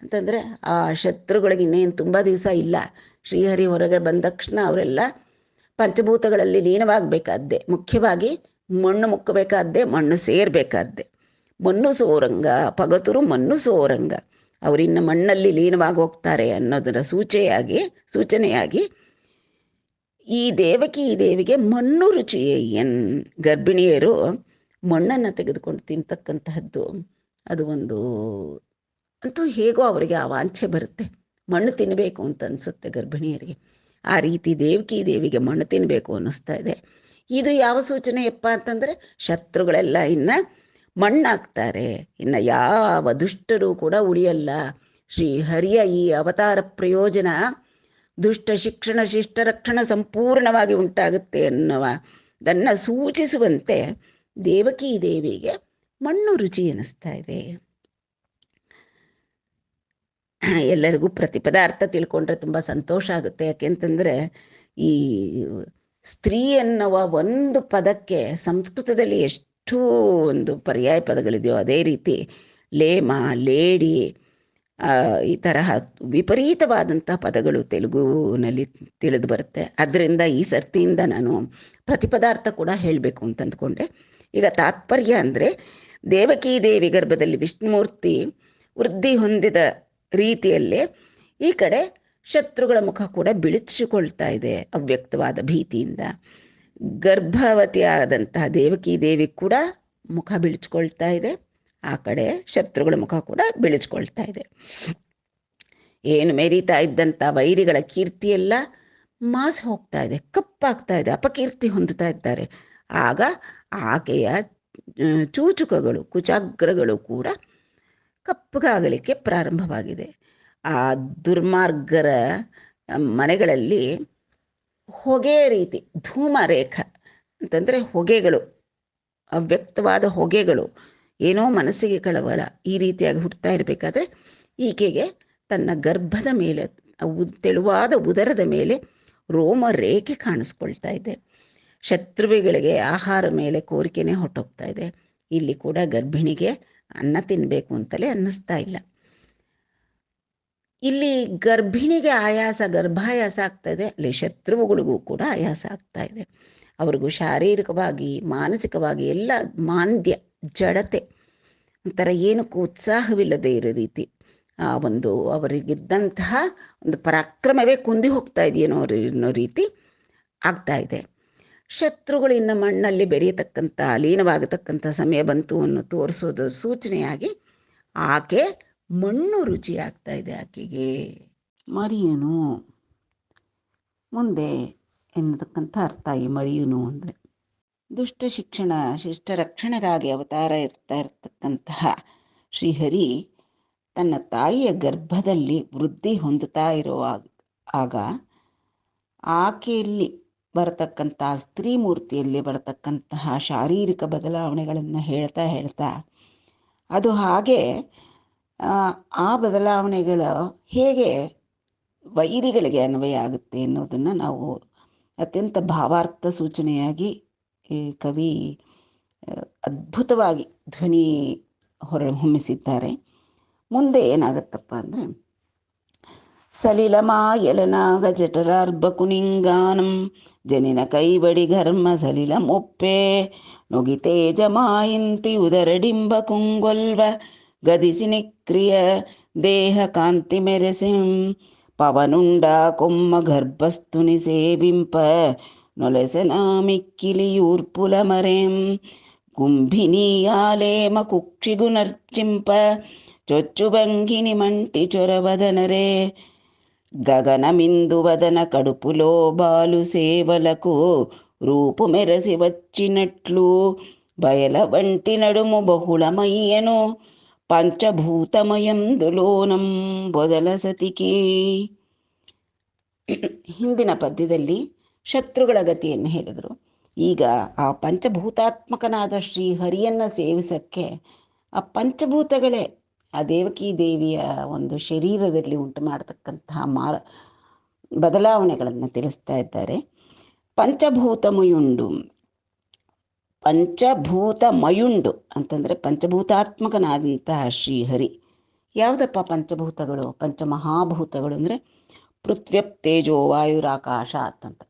Speaker 1: ಅಂತಂದರೆ ಆ ಶತ್ರುಗಳಿಗೆ ಇನ್ನೇನು ತುಂಬ ದಿವಸ ಇಲ್ಲ. ಶ್ರೀಹರಿ ಹೊರಗೆ ಬಂದ ತಕ್ಷಣ ಅವರೆಲ್ಲ ಪಂಚಭೂತಗಳಲ್ಲಿ ಲೀನವಾಗಬೇಕಾದ್ದೆ, ಮುಖ್ಯವಾಗಿ ಮಣ್ಣು ಮುಕ್ಕಬೇಕಾದ್ದೆ, ಮಣ್ಣು ಸೇರಬೇಕಾದ್ದೆ. ಮಣ್ಣು ಸೋರಂಗ, ಪಗತುರು ಮಣ್ಣು ಸೋರಂಗ, ಅವರಿನ್ನು ಮಣ್ಣಲ್ಲಿ ಲೀನವಾಗಿ ಹೋಗ್ತಾರೆ ಅನ್ನೋದರ ಸೂಚನೆಯಾಗಿ ಈ ದೇವಕಿ ದೇವಿಗೆ ಮಣ್ಣು ರುಚಿಯೇಯನ್. ಗರ್ಭಿಣಿಯರು ಮಣ್ಣನ್ನು ತೆಗೆದುಕೊಂಡು ತಿಂತಕ್ಕಂತಹದ್ದು ಅದು ಒಂದು ಅಂತೂ ಹೇಗೋ ಅವರಿಗೆ ಆ ವಾಂಛೆ ಬರುತ್ತೆ, ಮಣ್ಣು ತಿನ್ನಬೇಕು ಅಂತ ಅನಿಸುತ್ತೆ ಗರ್ಭಿಣಿಯರಿಗೆ. ಆ ರೀತಿ ದೇವಕಿ ದೇವಿಗೆ ಮಣ್ಣು ತಿನ್ನಬೇಕು ಅನ್ನಿಸ್ತಾ ಇದೆ. ಇದು ಯಾವ ಸೂಚನೆಯಪ್ಪ ಅಂತಂದರೆ, ಶತ್ರುಗಳೆಲ್ಲ ಇನ್ನು ಮಣ್ಣಾಗ್ತಾರೆ, ಇನ್ನು ಯಾವ ದುಷ್ಟರು ಕೂಡ ಉಳಿಯಲ್ಲ. ಶ್ರೀಹರಿಯ ಈ ಅವತಾರ ಪ್ರಯೋಜನ ದುಷ್ಟ ಶಿಕ್ಷಣ ಶಿಷ್ಟ ರಕ್ಷಣ ಸಂಪೂರ್ಣವಾಗಿ ಉಂಟಾಗುತ್ತೆ ಅನ್ನುವುದನ್ನು ಸೂಚಿಸುವಂತೆ ದೇವಕಿ ದೇವಿಗೆ ಮಣ್ಣು ರುಚಿ ಅನ್ನಿಸ್ತಾ ಇದೆ. ಎಲ್ಲರಿಗೂ ಪ್ರತಿಪದಾರ್ಥ ತಿಳ್ಕೊಂಡ್ರೆ ತುಂಬ ಸಂತೋಷ ಆಗುತ್ತೆ. ಯಾಕೆಂತಂದರೆ ಈ ಸ್ತ್ರೀ ಎನ್ನುವ ಒಂದು ಪದಕ್ಕೆ ಸಂಸ್ಕೃತದಲ್ಲಿ ಎಷ್ಟು ಒಂದು ಪರ್ಯಾಯ ಪದಗಳಿದೆಯೋ ಅದೇ ರೀತಿ ಲೇಮ, ಲೇಡಿ, ಈ ತರಹ ವಿಪರೀತವಾದಂಥ ಪದಗಳು ತೆಲುಗುನಲ್ಲಿ ತಿಳಿದು ಬರುತ್ತೆ. ಅದರಿಂದ ಈ ಸರ್ತಿಯಿಂದ ನಾನು ಪ್ರತಿಪದಾರ್ಥ ಕೂಡ ಹೇಳಬೇಕು ಅಂತ ಅಂದ್ಕೊಂಡೆ. ಈಗ ತಾತ್ಪರ್ಯ ಅಂದರೆ, ದೇವಕಿ ದೇವಿ ಗರ್ಭದಲ್ಲಿ ವಿಷ್ಣುಮೂರ್ತಿ ವೃದ್ಧಿ ಹೊಂದಿದ ರೀತಿಯಲ್ಲೇ ಈ ಕಡೆ ಶತ್ರುಗಳ ಮುಖ ಕೂಡ ಬಿಳಿಸಿಕೊಳ್ತಾ ಇದೆ ಅವ್ಯಕ್ತವಾದ ಭೀತಿಯಿಂದ. ಗರ್ಭವತಿಯಾದಂತಹ ದೇವಕಿ ದೇವಿ ಕೂಡ ಮುಖ ಬಿಳಿಸ್ಕೊಳ್ತಾ ಇದೆ, ಆ ಕಡೆ ಶತ್ರುಗಳ ಮುಖ ಕೂಡ ಬಿಳಿಸ್ಕೊಳ್ತಾ ಇದೆ. ಏನು ಮೆರೀತಾ ಇದ್ದಂಥ ವೈರಿಗಳ ಕೀರ್ತಿಯೆಲ್ಲ ಮಾಸಿ ಹೋಗ್ತಾ ಇದೆ, ಕಪ್ಪಾಗ್ತಾ ಇದೆ, ಅಪಕೀರ್ತಿ ಹೊಂದುತ್ತಾ ಇದ್ದಾರೆ. ಆಗ ಆಕೆಯ ಚೂಚುಕಗಳು, ಕುಚಾಗ್ರಗಳು ಕೂಡ ಕಪ್ಪಗಾಗಲಿಕ್ಕೆ ಪ್ರಾರಂಭವಾಗಿದೆ. ಆ ದುರ್ಮಾರ್ಗರ ಮನೆಗಳಲ್ಲಿ ಹೊಗೆ ರೀತಿ ಧೂಮರೇಖ ಅಂತಂದರೆ ಹೊಗೆಗಳು, ಅವ್ಯಕ್ತವಾದ ಹೊಗೆಗಳು, ಏನೋ ಮನಸ್ಸಿಗೆ ಕಳವಳ, ಈ ರೀತಿಯಾಗಿ ಹುಟ್ಟುತ್ತಾ ಇರಬೇಕಾದ್ರೆ ಈಕೆಗೆ ತನ್ನ ಗರ್ಭದ ಮೇಲೆ, ತೆಳುವಾದ ಉದರದ ಮೇಲೆ ರೋಮ ರೇಖೆ ಕಾಣಿಸ್ಕೊಳ್ತಾ ಇದೆ. ಶತ್ರುವಿಗಳಿಗೆ ಆಹಾರ ಮೇಲೆ ಕೋರಿಕೆನೇ ಹೊಟ್ಟೋಗ್ತಾ ಇದೆ. ಇಲ್ಲಿ ಕೂಡ ಗರ್ಭಿಣಿಗೆ ಅನ್ನ ತಿನ್ನಬೇಕು ಅಂತಲೇ ಅನ್ನಿಸ್ತಾ ಇಲ್ಲ. ಇಲ್ಲಿ ಗರ್ಭಿಣಿಗೆ ಗರ್ಭಾಯಾಸ ಆಗ್ತಾ ಇದೆ, ಅಲ್ಲಿ ಶತ್ರುವುಗಳಿಗೂ ಕೂಡ ಆಯಾಸ ಆಗ್ತಾ ಇದೆ. ಅವ್ರಿಗೂ ಶಾರೀರಿಕವಾಗಿ ಮಾನಸಿಕವಾಗಿ ಎಲ್ಲ ಮಾಂದ್ಯ, ಜಡತೆ, ಒಂಥರ ಏನಕ್ಕೂ ಉತ್ಸಾಹವಿಲ್ಲದೆ ಇರೋ ರೀತಿ, ಆ ಒಂದು ಅವರಿಗಿದ್ದಂತಹ ಒಂದು ಪರಾಕ್ರಮವೇ ಕುಂದಿ ಹೋಗ್ತಾ ಇದೆಯೇನೋ ಅನ್ನೋ ರೀತಿ ಆಗ್ತಾ ಇದೆ. ಶತ್ರುಗಳು ಇನ್ನು ಮಣ್ಣಲ್ಲಿ ಬೆರೆಯತಕ್ಕಂಥ, ಲೀನವಾಗತಕ್ಕಂಥ ಸಮಯ ಬಂತು ಅನ್ನೋ ತೋರಿಸೋದು ಸೂಚನೆಯಾಗಿ ಆಕೆ ಮಣ್ಣು ರುಚಿ ಆಗ್ತಾ ಇದೆ. ಆಕೆಗೆ ಮರಿಯನು ಮುಂದೆ ಎನ್ನತಕ್ಕಂಥ ಅರ್ಥ ಈ ಮರಿಯುನು ಅಂದರೆ ದುಷ್ಟ ಶಿಕ್ಷಣ ಶಿಷ್ಟ ರಕ್ಷಣೆಗಾಗಿ ಅವತಾರ ಇರ್ತಕ್ಕಂತಹ ಶ್ರೀಹರಿ ತನ್ನ ತಾಯಿಯ ಗರ್ಭದಲ್ಲಿ ವೃದ್ಧಿ ಹೊಂದುತ್ತಾ ಇರುವಾಗ ಆಗ ಆಕೆಯಲ್ಲಿ ಬರತಕ್ಕಂಥ ಸ್ತ್ರೀ ಮೂರ್ತಿಯಲ್ಲಿ ಬರತಕ್ಕಂತಹ ಶಾರೀರಿಕ ಬದಲಾವಣೆಗಳನ್ನು ಹೇಳ್ತಾ ಅದು ಹಾಗೆ ಆ ಬದಲಾವಣೆಗಳು ಹೇಗೆ ವೈರಿಗಳಿಗೆ ಅನ್ವಯ ಆಗುತ್ತೆ ಅನ್ನೋದನ್ನು ನಾವು ಅತ್ಯಂತ ಭಾವಾರ್ಥ ಸೂಚನೆಯಾಗಿ ಈ ಕವಿ ಅದ್ಭುತವಾಗಿ ಧ್ವನಿ ಹೊಮ್ಮಿಸಿದ್ದಾರೆ. ಮುಂದೆ ಏನಾಗುತ್ತಪ್ಪ ಅಂದರೆ ಸಲಿಲಮಾಯಲನಾಗ ಜಠರಾರ್ಭಕುನಿಂಗಾನಂ ಜನಿನ ಕೈಬಡಿ ಘರ್ಮ ಸಲಿಲ ಮೊಪ್ಪೆ ನೊಗಿತೇಜಮಾಯಿಂತಿ ಉದರಡಿಂಬ ಕುಂಗೊಲ್ವ ಗದಿಸಿ ನಿಕ್ರಿಯ ದೇಹ ಕಾಂತಿ ಮೆರೆಸಿಂ ಪವನುಂಡ ಕೊಮ್ಮ ಗರ್ಭಸ್ತುನಿ ಸೇವಿಂಪ ನೊಲೆಸನ ಮಿಕ್ಕಿಲಿಯೂರ್ಪುಲ ಮರೆಂ ಕುಂಭಿನಿಯಾಲೇಮ ಕುಕ್ಷಿಗುನರ್ಚಿಂಪ ಚೊಚ್ಚುಭಂಗಿನಿ ಮಂಟಿ ಚೊರವದನರೆ ಗಗನಮಿಂದು ವದನ ಕಡುಪುಲೋ ಬಾಲು ಸೇವಲಕು ರೂಪು ಮೆರಸಿ వచ్చినట్లు ಬಯಲ ವಂಟಿ ನಡುಮು ಬಹುಳ ಮಯ್ಯನು ಪಂಚಭೂತಮಯಂದುಲೋನಂ ಬೊದಲ ಸತಿಕಿ. ಹಿಂದಿನ ಪದ್ಯದಲ್ಲಿ ಶತ್ರುಗಳ ಗತಿಯನ್ನು ಹೇಳಿದರು. ಈಗ ಆ ಪಂಚಭೂತಾತ್ಮಕನಾದ ಶ್ರೀಹರಿಯನ್ನು ಸೇವಿಸಕ್ಕೆ ಆ ಪಂಚಭೂತಗಳೇ ಆ ದೇವಕಿ ದೇವಿಯ ಒಂದು ಶರೀರದಲ್ಲಿ ಉಂಟು ಮಾಡತಕ್ಕಂತಹ ಬದಲಾವಣೆಗಳನ್ನು ತಿಳಿಸ್ತಾ ಇದ್ದಾರೆ. ಪಂಚಭೂತಮಯುಂಡು ಅಂತಂದರೆ ಪಂಚಭೂತಾತ್ಮಕನಾದಂತಹ ಶ್ರೀಹರಿ. ಯಾವುದಪ್ಪ ಪಂಚಭೂತಗಳು? ಪಂಚಮಹಾಭೂತಗಳು ಅಂದರೆ ಪೃಥ್ವ್ಯಪ್ ತೇಜೋ ವಾಯುರಾಕಾಶ ಅಂತಂತ.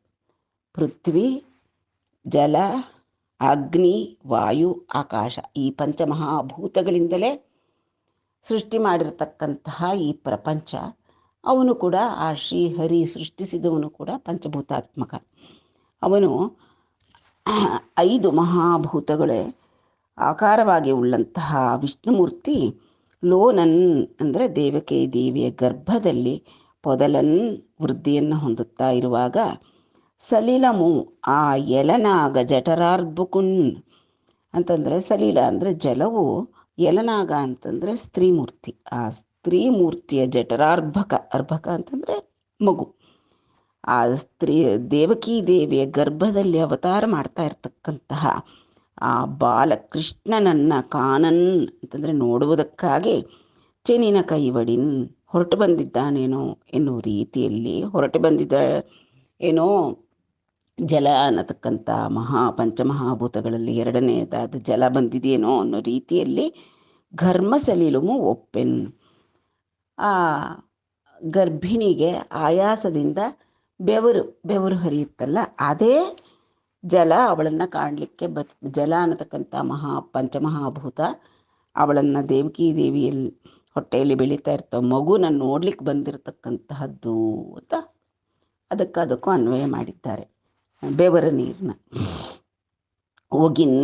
Speaker 1: ಪೃಥ್ವಿ, ಜಲ, ಅಗ್ನಿ, ವಾಯು, ಆಕಾಶ ಈ ಪಂಚಮಹಾಭೂತಗಳಿಂದಲೇ ಸೃಷ್ಟಿ ಮಾಡಿರತಕ್ಕಂತಹ ಈ ಪ್ರಪಂಚ. ಅವನು ಕೂಡ ಆ ಶ್ರೀಹರಿ ಸೃಷ್ಟಿಸಿದವನು ಕೂಡ ಪಂಚಭೂತಾತ್ಮಕ. ಅವನು 5 ಮಹಾಭೂತಗಳೇ ಆಕಾರವಾಗಿ ಉಳ್ಳಂತಹ ವಿಷ್ಣುಮೂರ್ತಿ ಲೋನನ್ ಅಂದರೆ ದೇವಕಿ ದೇವಿಯ ಗರ್ಭದಲ್ಲಿ ಪೊದಲನ್ ವೃದ್ಧಿಯನ್ನು ಹೊಂದುತ್ತಾ ಇರುವಾಗ ಸಲಿಲಮು ಆ ಯಲನಾಗ ಜಠರಾರ್ಭಕುನ್ ಅಂತಂದರೆ ಸಲೀಲ ಅಂದರೆ ಜಲವು, ಯಲನಾಗ ಅಂತಂದರೆ ಸ್ತ್ರೀಮೂರ್ತಿ. ಆ ಸ್ತ್ರೀಮೂರ್ತಿಯ ಅರ್ಭಕ ಅಂತಂದರೆ ಮಗು. ಆ ದೇವಕೀ ದೇವಿಯ ಗರ್ಭದಲ್ಲಿ ಅವತಾರ ಮಾಡ್ತಾ ಇರ್ತಕ್ಕಂತಹ ಆ ಬಾಲಕೃಷ್ಣನನ್ನು ಕಾನನ್ ಅಂತಂದರೆ ನೋಡುವುದಕ್ಕಾಗಿ ಚೆನಿನ ಕೈವಡಿನ್ ಹೊರಟು ಬಂದಿದ್ದಾನೇನೋ ಎನ್ನುವ ರೀತಿಯಲ್ಲಿ ಹೊರಟು ಬಂದಿದ್ದ ಏನೋ ಜಲ ಅನ್ನತಕ್ಕಂಥ ಪಂಚಮಹಾಭೂತಗಳಲ್ಲಿ 2ನೇದಾದ ಜಲ ಬಂದಿದೆಯೇನೋ ಅನ್ನೋ ರೀತಿಯಲ್ಲಿ ಘರ್ಮ ಸಲಿಲುಮು ಒಪ್ಪೆನ್. ಆ ಗರ್ಭಿಣಿಗೆ ಆಯಾಸದಿಂದ ಬೆವರು ಹರಿಯುತ್ತಲ್ಲ, ಅದೇ ಜಲ ಅವಳನ್ನು ಕಾಣಲಿಕ್ಕೆ ಜಲ ಅನ್ನತಕ್ಕಂಥ ಪಂಚಮಹಾಭೂತ ಅವಳನ್ನು ದೇವಕಿ ದೇವಿಯಲ್ಲಿ ಹೊಟ್ಟೆಯಲ್ಲಿ ಬೆಳೀತಾ ಇರ್ತಾವೆ ಮಗುನ ನೋಡ್ಲಿಕ್ಕೆ ಬಂದಿರತಕ್ಕಂತಹದ್ದು ಅಂತ ಅದಕ್ಕೂ ಅನ್ವಯ ಮಾಡಿದ್ದಾರೆ. ಬೆವರ ನೀರನ್ನ ಒಗಿನ್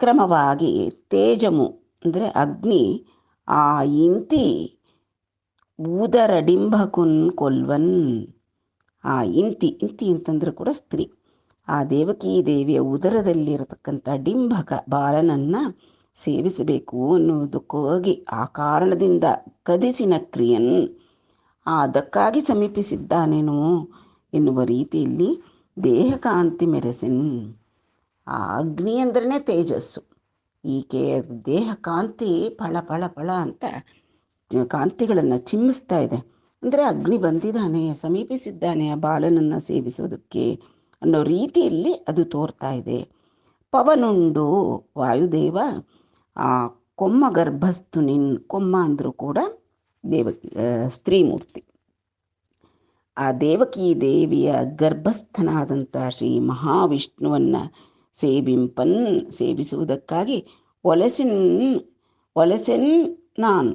Speaker 1: ಕ್ರಮವಾಗಿ ತೇಜಮು ಅಂದರೆ ಅಗ್ನಿ ಆ ಇಂತಿ ಊದರಡಿಂಬಕುನ್ ಕೊಲ್ವನ್. ಆ ಇಂತಿ ಅಂತಂದ್ರೆ ಕೂಡ ಸ್ತ್ರೀ. ಆ ದೇವಕಿ ದೇವಿಯ ಉದರದಲ್ಲಿರತಕ್ಕಂಥ ಡಿಂಬಕ ಬಾಲನನ್ನು ಸೇವಿಸಬೇಕು ಅನ್ನೋದಕ್ಕೋಗಿ ಆ ಕಾರಣದಿಂದ ಕದಿಸಿನ ಕ್ರಿಯನ್ ಅದಕ್ಕಾಗಿ ಸಮೀಪಿಸಿದ್ದಾನೇನೋ ಎನ್ನುವ ರೀತಿಯಲ್ಲಿ ದೇಹ ಕಾಂತಿ ಮೆರೆಸಿನ್. ಆ ಅಗ್ನಿ ಅಂದ್ರೇ ತೇಜಸ್ಸು. ಈಕೆ ದೇಹ ಕಾಂತಿ ಫಳ ಫಳ ಫಳ ಅಂತ ಕಾಂತಿಗಳನ್ನು ಚಿಮ್ಮಿಸ್ತಾ ಇದೆ. ಅಂದರೆ ಅಗ್ನಿ ಬಂದಿದ್ದಾನೆ, ಸಮೀಪಿಸಿದ್ದಾನೆ ಆ ಬಾಲನನ್ನು ಸೇವಿಸೋದಕ್ಕೆ ಅನ್ನೋ ರೀತಿಯಲ್ಲಿ ಅದು ತೋರ್ತಾ ಇದೆ. ಪವನುಂಡು ವಾಯುದೇವ ಆ ಕೊಮ್ಮ ಗರ್ಭಸ್ಥುನಿನ್, ಕೊಮ್ಮ ಅಂದರೂ ಕೂಡ ಸ್ತ್ರೀಮೂರ್ತಿ. ಆ ದೇವಕಿ ದೇವಿಯ ಗರ್ಭಸ್ಥನಾದಂಥ ಶ್ರೀ ಮಹಾವಿಷ್ಣುವನ್ನು ಸೇವಿಸುವುದಕ್ಕಾಗಿ ಒಲೆಸೆನ್ ನಾನು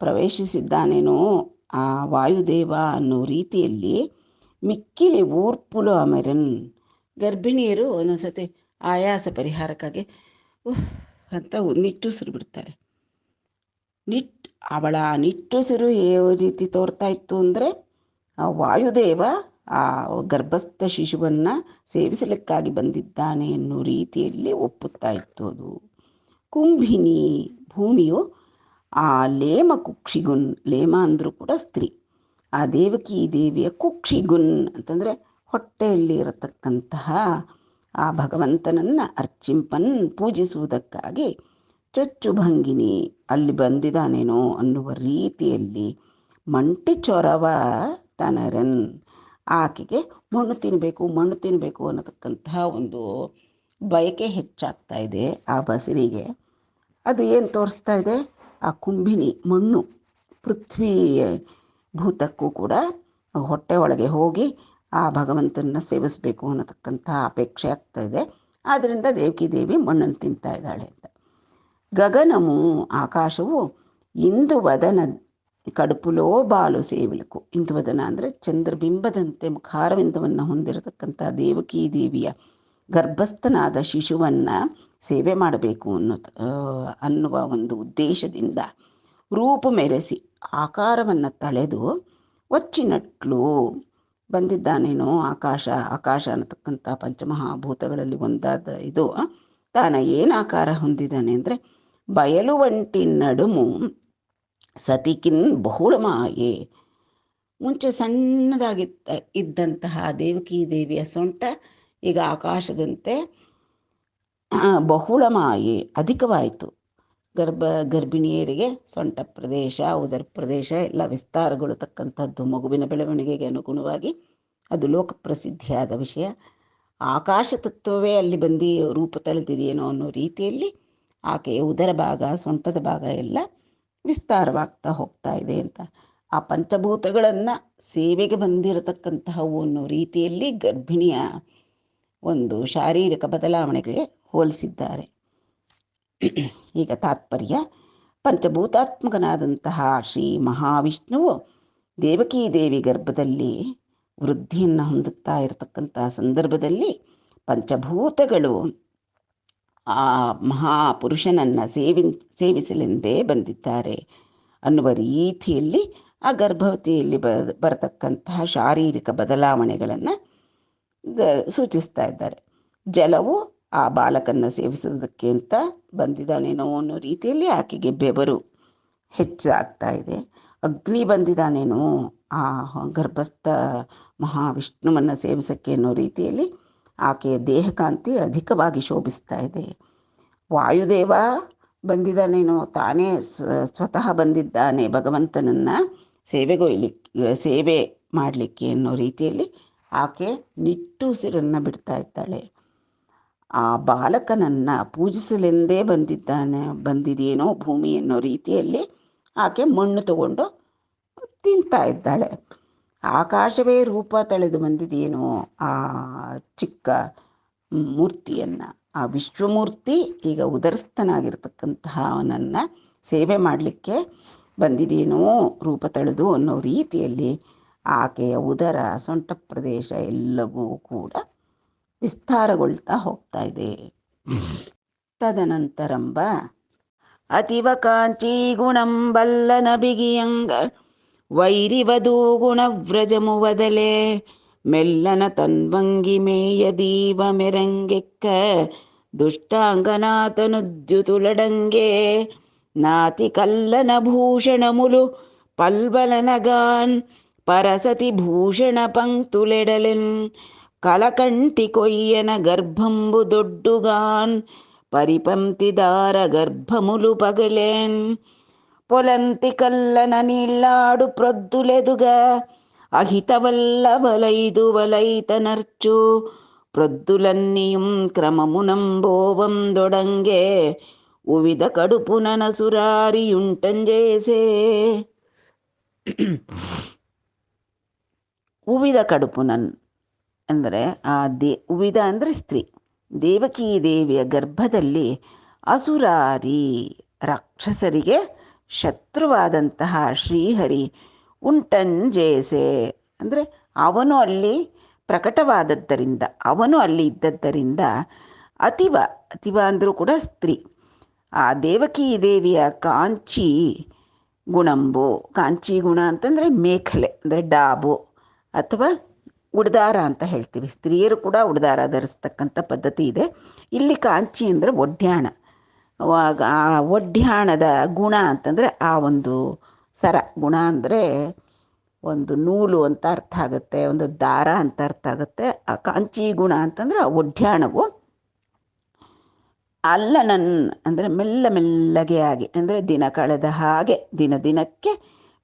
Speaker 1: ಪ್ರವೇಶಿಸಿದ್ದಾನೇನೋ ಆ ವಾಯುದೇವ ಅನ್ನೋ ರೀತಿಯಲ್ಲಿ ಮಿಕ್ಕಿಲಿ ಊರ್ಪುಲು ಅಮೆರನ್. ಗರ್ಭಿಣಿಯರು ಒಂದೊಂದ್ಸತಿ ಆಯಾಸ ಪರಿಹಾರಕ್ಕಾಗಿ ಅಂತ ನಿಟ್ಟುಸಿರು ಬಿಡ್ತಾರೆ. ಅವಳ ನಿಟ್ಟುಸಿರು ಯಾವ ರೀತಿ ತೋರ್ತಾ ಇತ್ತು ಅಂದರೆ ಆ ವಾಯುದೇವ ಆ ಗರ್ಭಸ್ಥ ಶಿಶುವನ್ನು ಸೇವಿಸಲಿಕ್ಕಾಗಿ ಬಂದಿದ್ದಾನೆ ಎನ್ನುವ ರೀತಿಯಲ್ಲಿ ಒಪ್ಪುತ್ತಾ ಇತ್ತು ಅದು. ಕುಂಭಿನಿ ಭೂಮಿಯು ಆ ಲೇಮ ಕುಕ್ಷಿಗುನ್, ಲೇಮ ಅಂದರೂ ಕೂಡ ಸ್ತ್ರೀ, ಆ ದೇವಕಿ ದೇವಿಯ ಕುಕ್ಷಿಗುನ್ ಅಂತಂದರೆ ಹೊಟ್ಟೆಯಲ್ಲಿ ಇರತಕ್ಕಂತಹ ಆ ಭಗವಂತನನ್ನು ಅರ್ಚಿಂಪನ್ ಪೂಜಿಸುವುದಕ್ಕಾಗಿ ಚೊಚ್ಚು ಭಂಗಿನಿ ಅಲ್ಲಿ ಬಂದಿದ್ದಾನೇನೋ ಅನ್ನುವ ರೀತಿಯಲ್ಲಿ ಮಂಟಿ ಚೊರವ ತನರನ್, ಆಕೆಗೆ ಮಣ್ಣು ತಿನ್ನಬೇಕು ಅನ್ನತಕ್ಕಂತಹ ಒಂದು ಬಯಕೆ ಹೆಚ್ಚಾಗ್ತಾ ಇದೆ ಆ ಬಸರಿಗೆ. ಅದು ಏನು ತೋರಿಸ್ತಾ ಇದೆ? ಆ ಕುಂಭಿನಿ ಮಣ್ಣು ಪೃಥ್ವಿ ಭೂತಕ್ಕೂ ಕೂಡ ಹೊಟ್ಟೆ ಒಳಗೆ ಹೋಗಿ ಆ ಭಗವಂತನ ಸೇವಿಸಬೇಕು ಅನ್ನತಕ್ಕಂಥ ಅಪೇಕ್ಷೆ ಆಗ್ತಾ ಇದೆ. ಆದ್ದರಿಂದ ದೇವಕಿ ದೇವಿ ಮಣ್ಣನ್ನು ತಿಂತಾ ಇದ್ದಾಳೆ ಅಂತ. ಗಗನಮು ಆಕಾಶವು ಇಂದು ವದನ ಕಡುಪುಲೋ ಬಾಲು ಸೇವಲಕು. ಇಂದುವದನ ಅಂದರೆ ಚಂದ್ರಬಿಂಬದಂತೆ ಮುಖಾರವಿಂದವನ್ನು ಹೊಂದಿರತಕ್ಕಂಥ ದೇವಕಿ ದೇವಿಯ ಗರ್ಭಸ್ಥನಾದ ಶಿಶುವನ್ನು ಸೇವೆ ಮಾಡಬೇಕು ಅನ್ನುವ ಒಂದು ಉದ್ದೇಶದಿಂದ ರೂಪು ಮೆರೆಸಿ ಆಕಾರವನ್ನು ತಳೆದು ಒಚ್ಚಿನಟ್ಲು ಬಂದಿದ್ದಾನೇನೋ. ಆಕಾಶ ಅನ್ನತಕ್ಕಂಥ ಪಂಚಮಹಾಭೂತಗಳಲ್ಲಿ ಒಂದಾದ ಇದು ತಾನ ಏನು ಆಕಾರ ಹೊಂದಿದ್ದಾನೆ ಅಂದರೆ ಬಯಲು ಒಂಟಿ ನಡುಮು ಸತಿಕಿನ್ ಬಹುಳ ಮಾಯೆ. ಮುಂಚೆ ಇದ್ದಂತಹ ದೇವಕಿ ದೇವಿಯ ಸೊಂಟ ಈಗ ಆಕಾಶದಂತೆ ಬಹುಳ ಮಾಯೆ ಅಧಿಕವಾಯಿತು. ಗರ್ಭಿಣಿಯರಿಗೆ ಸೊಂಟ ಪ್ರದೇಶ, ಉದರ ಪ್ರದೇಶ ಎಲ್ಲ ವಿಸ್ತಾರಗೊಳ್ಳತಕ್ಕಂಥದ್ದು ಮಗುವಿನ ಬೆಳವಣಿಗೆಗೆ ಅನುಗುಣವಾಗಿ ಅದು ಲೋಕಪ್ರಸಿದ್ಧಿಯಾದ ವಿಷಯ. ಆಕಾಶ ತತ್ವವೇ ಅಲ್ಲಿ ಬಂದು ರೂಪ ತಳೆದಿದೆಯೇನೋ ಅನ್ನೋ ರೀತಿಯಲ್ಲಿ ಆಕೆಯ ಉದರ ಭಾಗ, ಸೊಂಟದ ಭಾಗ ಎಲ್ಲ ವಿಸ್ತಾರವಾಗ್ತಾ ಹೋಗ್ತಾ ಇದೆ ಅಂತ. ಆ ಪಂಚಭೂತಗಳನ್ನು ಸೇವೆಗೆ ಬಂದಿರತಕ್ಕಂತಹವು ಅನ್ನೋ ರೀತಿಯಲ್ಲಿ ಗರ್ಭಿಣಿಯ ಒಂದು ಶಾರೀರಿಕ ಬದಲಾವಣೆಗೆ ಹೋಲಿಸಿದ್ದಾರೆ. ಈಗ ತಾತ್ಪರ್ಯ: ಪಂಚಭೂತಾತ್ಮಕನಾದಂತಹ ಶ್ರೀ ಮಹಾವಿಷ್ಣುವು ದೇವಕೀ ದೇವಿ ಗರ್ಭದಲ್ಲಿ ವೃದ್ಧಿಯನ್ನು ಹೊಂದುತ್ತಾ ಇರತಕ್ಕಂತಹ ಸಂದರ್ಭದಲ್ಲಿ ಪಂಚಭೂತಗಳು ಆ ಮಹಾಪುರುಷನನ್ನು ಸೇವಿಸಲೆಂದೇ ಬಂದಿದ್ದಾರೆ ಅನ್ನುವ ರೀತಿಯಲ್ಲಿ ಆ ಗರ್ಭವತಿಯಲ್ಲಿ ಬರತಕ್ಕಂತಹ ಶಾರೀರಿಕ ಬದಲಾವಣೆಗಳನ್ನು ಸೂಚಿಸ್ತಾ ಇದ್ದಾರೆ. ಜಲವು ಆ ಬಾಲಕನ್ನು ಸೇವಿಸೋದಕ್ಕೆ ಅಂತ ಬಂದಿದ್ದಾನೇನೋ ಅನ್ನೋ ರೀತಿಯಲ್ಲಿ ಆಕೆಗೆ ಬೆವರು ಹೆಚ್ಚಾಗ್ತಾ ಇದೆ. ಅಗ್ನಿ ಬಂದಿದ್ದಾನೇನೋ ಆ ಗರ್ಭಸ್ಥ ಮಹಾವಿಷ್ಣುವನ್ನು ಸೇವಿಸೋಕ್ಕೆ ಅನ್ನೋ ರೀತಿಯಲ್ಲಿ ಆಕೆಯ ದೇಹಕಾಂತಿ ಅಧಿಕವಾಗಿ ಶೋಭಿಸ್ತಾ ಇದೆ. ವಾಯುದೇವ ಬಂದಿದ್ದಾನೇನೋ, ತಾನೇ ಸ್ವತಃ ಬಂದಿದ್ದಾನೆ ಭಗವಂತನನ್ನು ಸೇವೆ ಮಾಡಲಿಕ್ಕೆ ಅನ್ನೋ ರೀತಿಯಲ್ಲಿ ಆಕೆ ನಿಟ್ಟುಸಿರನ್ನು ಬಿಡ್ತಾ ಇದ್ದಾಳೆ. ಆ ಬಾಲಕನನ್ನು ಪೂಜಿಸಲೆಂದೇ ಬಂದಿದೆಯೇನೋ ಭೂಮಿ ಅನ್ನೋ ರೀತಿಯಲ್ಲಿ ಆಕೆ ಮಣ್ಣು ತಗೊಂಡು ತಿಂತಾ ಇದ್ದಾಳೆ. ಆಕಾಶವೇ ರೂಪ ತಳೆದು ಬಂದಿದೆಯೇನೋ ಆ ಚಿಕ್ಕ ಮೂರ್ತಿಯನ್ನು. ಆ ವಿಶ್ವಮೂರ್ತಿ ಈಗ ಉದರಸ್ಥನಾಗಿರ್ತಕ್ಕಂತಹ ಅವನನ್ನು ಸೇವೆ ಮಾಡಲಿಕ್ಕೆ ಬಂದಿದೆಯೇನೋ ರೂಪ ತಳೆದು ಅನ್ನೋ ರೀತಿಯಲ್ಲಿ ಆಕೆಯ ಉದರ, ಸೊಂಟ ಪ್ರದೇಶ ಎಲ್ಲವೂ ಕೂಡ ವಿಸ್ತಾರಗೊಳ್ತಾ ಹೋಗ್ತಾ ಇದೆ. ತದನಂತರಂಬ ಅತಿವ ಕಾಂಚಿ ಗುಣಂ ಬಲ್ಲನ ಬಿಗಿಯಂಗ ವೈರಿವಧೂ ಗುಣವ್ರಜಮು ವದಲೆ ಮೆಲ್ಲನ ತನ್ವಂಗಿ ಮೇಯ ದೀವ ಮೆರಂಗೆಕ್ಕ ದುಷ್ಟಾಂಗನಾಥನುದ್ಯುತುಲಡಂಗೆ ನಾತಿ ಕಲ್ಲನ ಭೂಷಣ ಮುಲು ಪಲ್ಬಲನಗಾನ್ ಪರಸತಿ ಭೂಷಣ ಪಂಕ್ತುಲೆಡಲೆನ್ ಕಲಕಂಟಿ ಕೊಯ್ಯನ ಗರ್ಭಂಬು ದೊಡ್ಡುಗಾನ್ ಪರಿಪಂಕ್ತಿದಾರ ಗರ್ಭಮುಲು ಪಗಲೇನ್ పొలంతి కల్లన నీళ్ళాడు ప్రొద్దులెదుగ అహితవల్ల వలైదు వలైతనర్చు ప్రొద్దులన్నీయం క్రమమునంబోవందొడంగే ఉవిద కడుపునన సురారియుంటంజేసే. ಉವಿದ ಕಡುಪುನನ್ ಅಂದರೆ ಉವಿದ ಅಂದರೆ ಸ್ತ್ರೀ. ದೇವಕೀ ದೇವಿಯ ಗರ್ಭದಲ್ಲಿ ಅಸುರಾರಿ ರಾಕ್ಷಸರಿಗೆ ಶತ್ರುವಾದಂತಹ ಶ್ರೀಹರಿ ಉಂಟಂಜೇಸೆ ಅಂದರೆ ಅವನು ಅಲ್ಲಿ ಪ್ರಕಟವಾದದ್ದರಿಂದ, ಅವನು ಅಲ್ಲಿ ಇದ್ದದ್ದರಿಂದ ಅತಿವ ಅಂದರೂ ಕೂಡ ಸ್ತ್ರೀ. ಆ ದೇವಕೀ ದೇವಿಯ ಕಾಂಚಿ ಗುಣಂಬು, ಕಾಂಚಿ ಗುಣ ಅಂತಂದರೆ ಮೇಖಲೆ ಅಂದರೆ ಡಾಬು ಅಥವಾ ಉಡ್ದಾರ ಅಂತ ಹೇಳ್ತೀವಿ. ಸ್ತ್ರೀಯರು ಕೂಡ ಉಡ್ದಾರ ಧರಿಸ್ತಕ್ಕಂಥ ಪದ್ಧತಿ ಇದೆ. ಇಲ್ಲಿ ಕಾಂಚಿ ಅಂದರೆ ಒಡ್ಯಾಣ. ಅವಾಗ ಆ ಒಡ್ಯಾಣದ ಗುಣ ಅಂತಂದರೆ ಆ ಒಂದು ಸರ. ಗುಣ ಅಂದರೆ ಒಂದು ನೂಲು ಅಂತ ಅರ್ಥ ಆಗುತ್ತೆ, ಒಂದು ದಾರ ಅಂತ ಅರ್ಥ ಆಗುತ್ತೆ. ಆ ಕಾಂಚಿ ಗುಣ ಅಂತಂದರೆ ಆ ಒಡ್ಯಾಣವು ಅಲ್ಲನನ್ ಅಂದರೆ ಮೆಲ್ಲ ಮೆಲ್ಲಗೆ ಆಗಿ, ಅಂದರೆ ದಿನ ಕಳೆದ ಹಾಗೆ ದಿನ ದಿನಕ್ಕೆ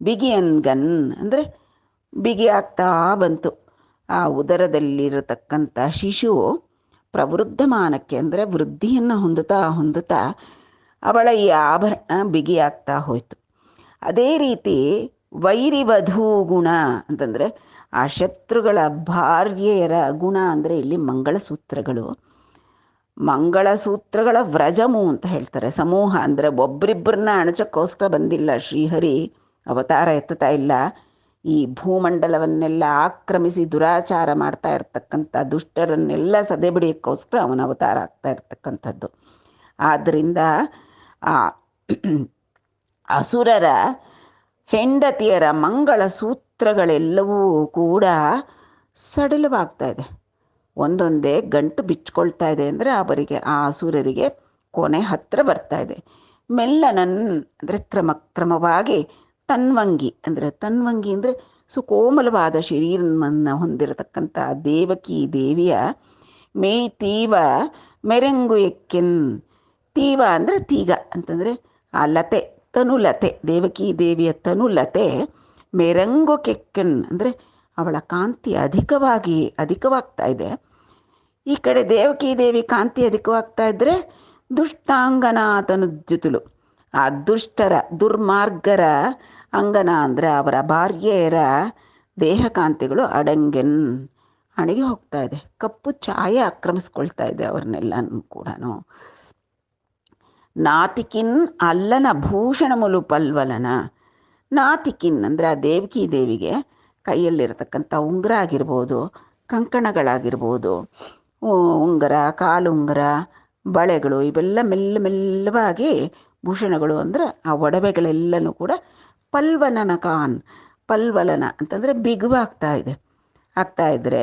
Speaker 1: ಬಿಗಿಯನ್ಗನ್ ಅಂದರೆ ಬಿಗಿ ಆಗ್ತಾ ಬಂತು. ಆ ಉದರದಲ್ಲಿರತಕ್ಕಂಥ ಶಿಶು ಪ್ರವೃದ್ಧಮಾನಕ್ಕೆ ಅಂದರೆ ವೃದ್ಧಿಯನ್ನು ಹೊಂದುತ್ತಾ ಹೊಂದುತ್ತಾ ಅವಳ ಈ ಆಭರಣ ಬಿಗಿಯಾಗ್ತಾ ಹೋಯಿತು. ಅದೇ ರೀತಿ ವೈರಿವಧೂ ಗುಣ ಅಂತಂದರೆ ಆ ಶತ್ರುಗಳ ಭಾರ್ಯೆಯರ ಗುಣ ಅಂದರೆ ಇಲ್ಲಿ ಮಂಗಳಸೂತ್ರಗಳು. ಮಂಗಳಸೂತ್ರಗಳ ವ್ರಜಮು ಅಂತ ಹೇಳ್ತಾರೆ. ಸಮೂಹ ಅಂದರೆ ಒಬ್ಬರಿಬ್ಬರನ್ನ ಅಣಚಕ್ಕೋಸ್ಕರ ಬಂದಿಲ್ಲ ಶ್ರೀಹರಿ, ಅವತಾರ ಎತ್ತುತ್ತಾ ಇಲ್ಲ. ಈ ಭೂಮಂಡಲವನ್ನೆಲ್ಲ ಆಕ್ರಮಿಸಿ ದುರಾಚಾರ ಮಾಡ್ತಾ ಇರ್ತಕ್ಕಂಥ ದುಷ್ಟರನ್ನೆಲ್ಲ ಸದೆಬಡಿಯೋಕ್ಕೋಸ್ಕರ ಅವನ ಅವತಾರ ಆಗ್ತಾ ಇರ್ತಕ್ಕಂಥದ್ದು. ಆದ್ದರಿಂದ ಆ ಅಸುರರ ಹೆಂಡತಿಯರ ಮಂಗಳ ಸೂತ್ರಗಳೆಲ್ಲವೂ ಕೂಡ ಸಡಿಲವಾಗ್ತಾ ಇದೆ. ಒಂದೊಂದೇ ಗಂಟು ಬಿಚ್ಕೊಳ್ತಾ ಇದೆ. ಅಂದರೆ ಅವರಿಗೆ, ಆ ಅಸುರರಿಗೆ ಕೊನೆ ಹತ್ತಿರ ಬರ್ತಾ ಇದೆ. ಮೆಲ್ಲನನ್ ಅಂದರೆ ಕ್ರಮವಾಗಿ ತನ್ವಂಗಿ ಅಂದರೆ ಸುಕೋಮಲವಾದ ಶರೀರವನ್ನು ಹೊಂದಿರತಕ್ಕಂಥ ದೇವಕಿ ದೇವಿಯ ಮೇಯ್ ತೀವ ಮೆರೆಂಗು ಎಕ್ಕೆನ್. ತೀವ ಅಂದರೆ ತೀಗ ಅಂತಂದರೆ ಆ ಲತೆ, ತನುಲತೆ, ದೇವಕಿ ದೇವಿಯ ತನುಲತೆ. ಮೆರಂಗು ಕೆಕ್ಕನ್ ಅಂದರೆ ಅವಳ ಕಾಂತಿ ಅಧಿಕವಾಗ್ತಾ ಇದೆ. ಈ ಕಡೆ ದೇವಕಿ ದೇವಿ ಕಾಂತಿ ಅಧಿಕವಾಗ್ತಾ ಇದ್ದರೆ ದುಷ್ಟಾಂಗನ ತನುಜ್ಜುತುಲು, ಆ ದುಷ್ಟರ ದುರ್ಮಾರ್ಗರ ಅಂಗನ ಅಂದರೆ ಅವರ ಭಾರ್ಯೆಯರ ದೇಹಕಾಂತಿಗಳು ಅಡಂಗೆನ್ ಅಣಿಗೆ ಹೋಗ್ತಾ ಇದೆ. ಕಪ್ಪು ಛಾಯೆ ಆಕ್ರಮಿಸ್ಕೊಳ್ತಾ ಇದೆ ಅವ್ರನ್ನೆಲ್ಲನೂ ಕೂಡ. ನಾತಿಕಿನ್ ಅಲ್ಲನ ಭೂಷಣ ಮುಲು ಪಲ್ವಲನ. ನಾತಿಕಿನ್ ಅಂದರೆ ಆ ದೇವಕಿ ದೇವಿಗೆ ಕೈಯಲ್ಲಿರತಕ್ಕಂಥ ಉಂಗುರ ಆಗಿರ್ಬೋದು, ಕಂಕಣಗಳಾಗಿರ್ಬೋದು, ಉಂಗುರ, ಕಾಲುಂಗುರ, ಬಳೆಗಳು, ಇವೆಲ್ಲ ಮೆಲ್ಲವಾಗಿ ಭೂಷಣಗಳು ಅಂದರೆ ಆ ಒಡವೆಗಳೆಲ್ಲನೂ ಕೂಡ ಪಲ್ವಲನ ಅಂತಂದರೆ ಆಗ್ತಾ ಇದ್ದರೆ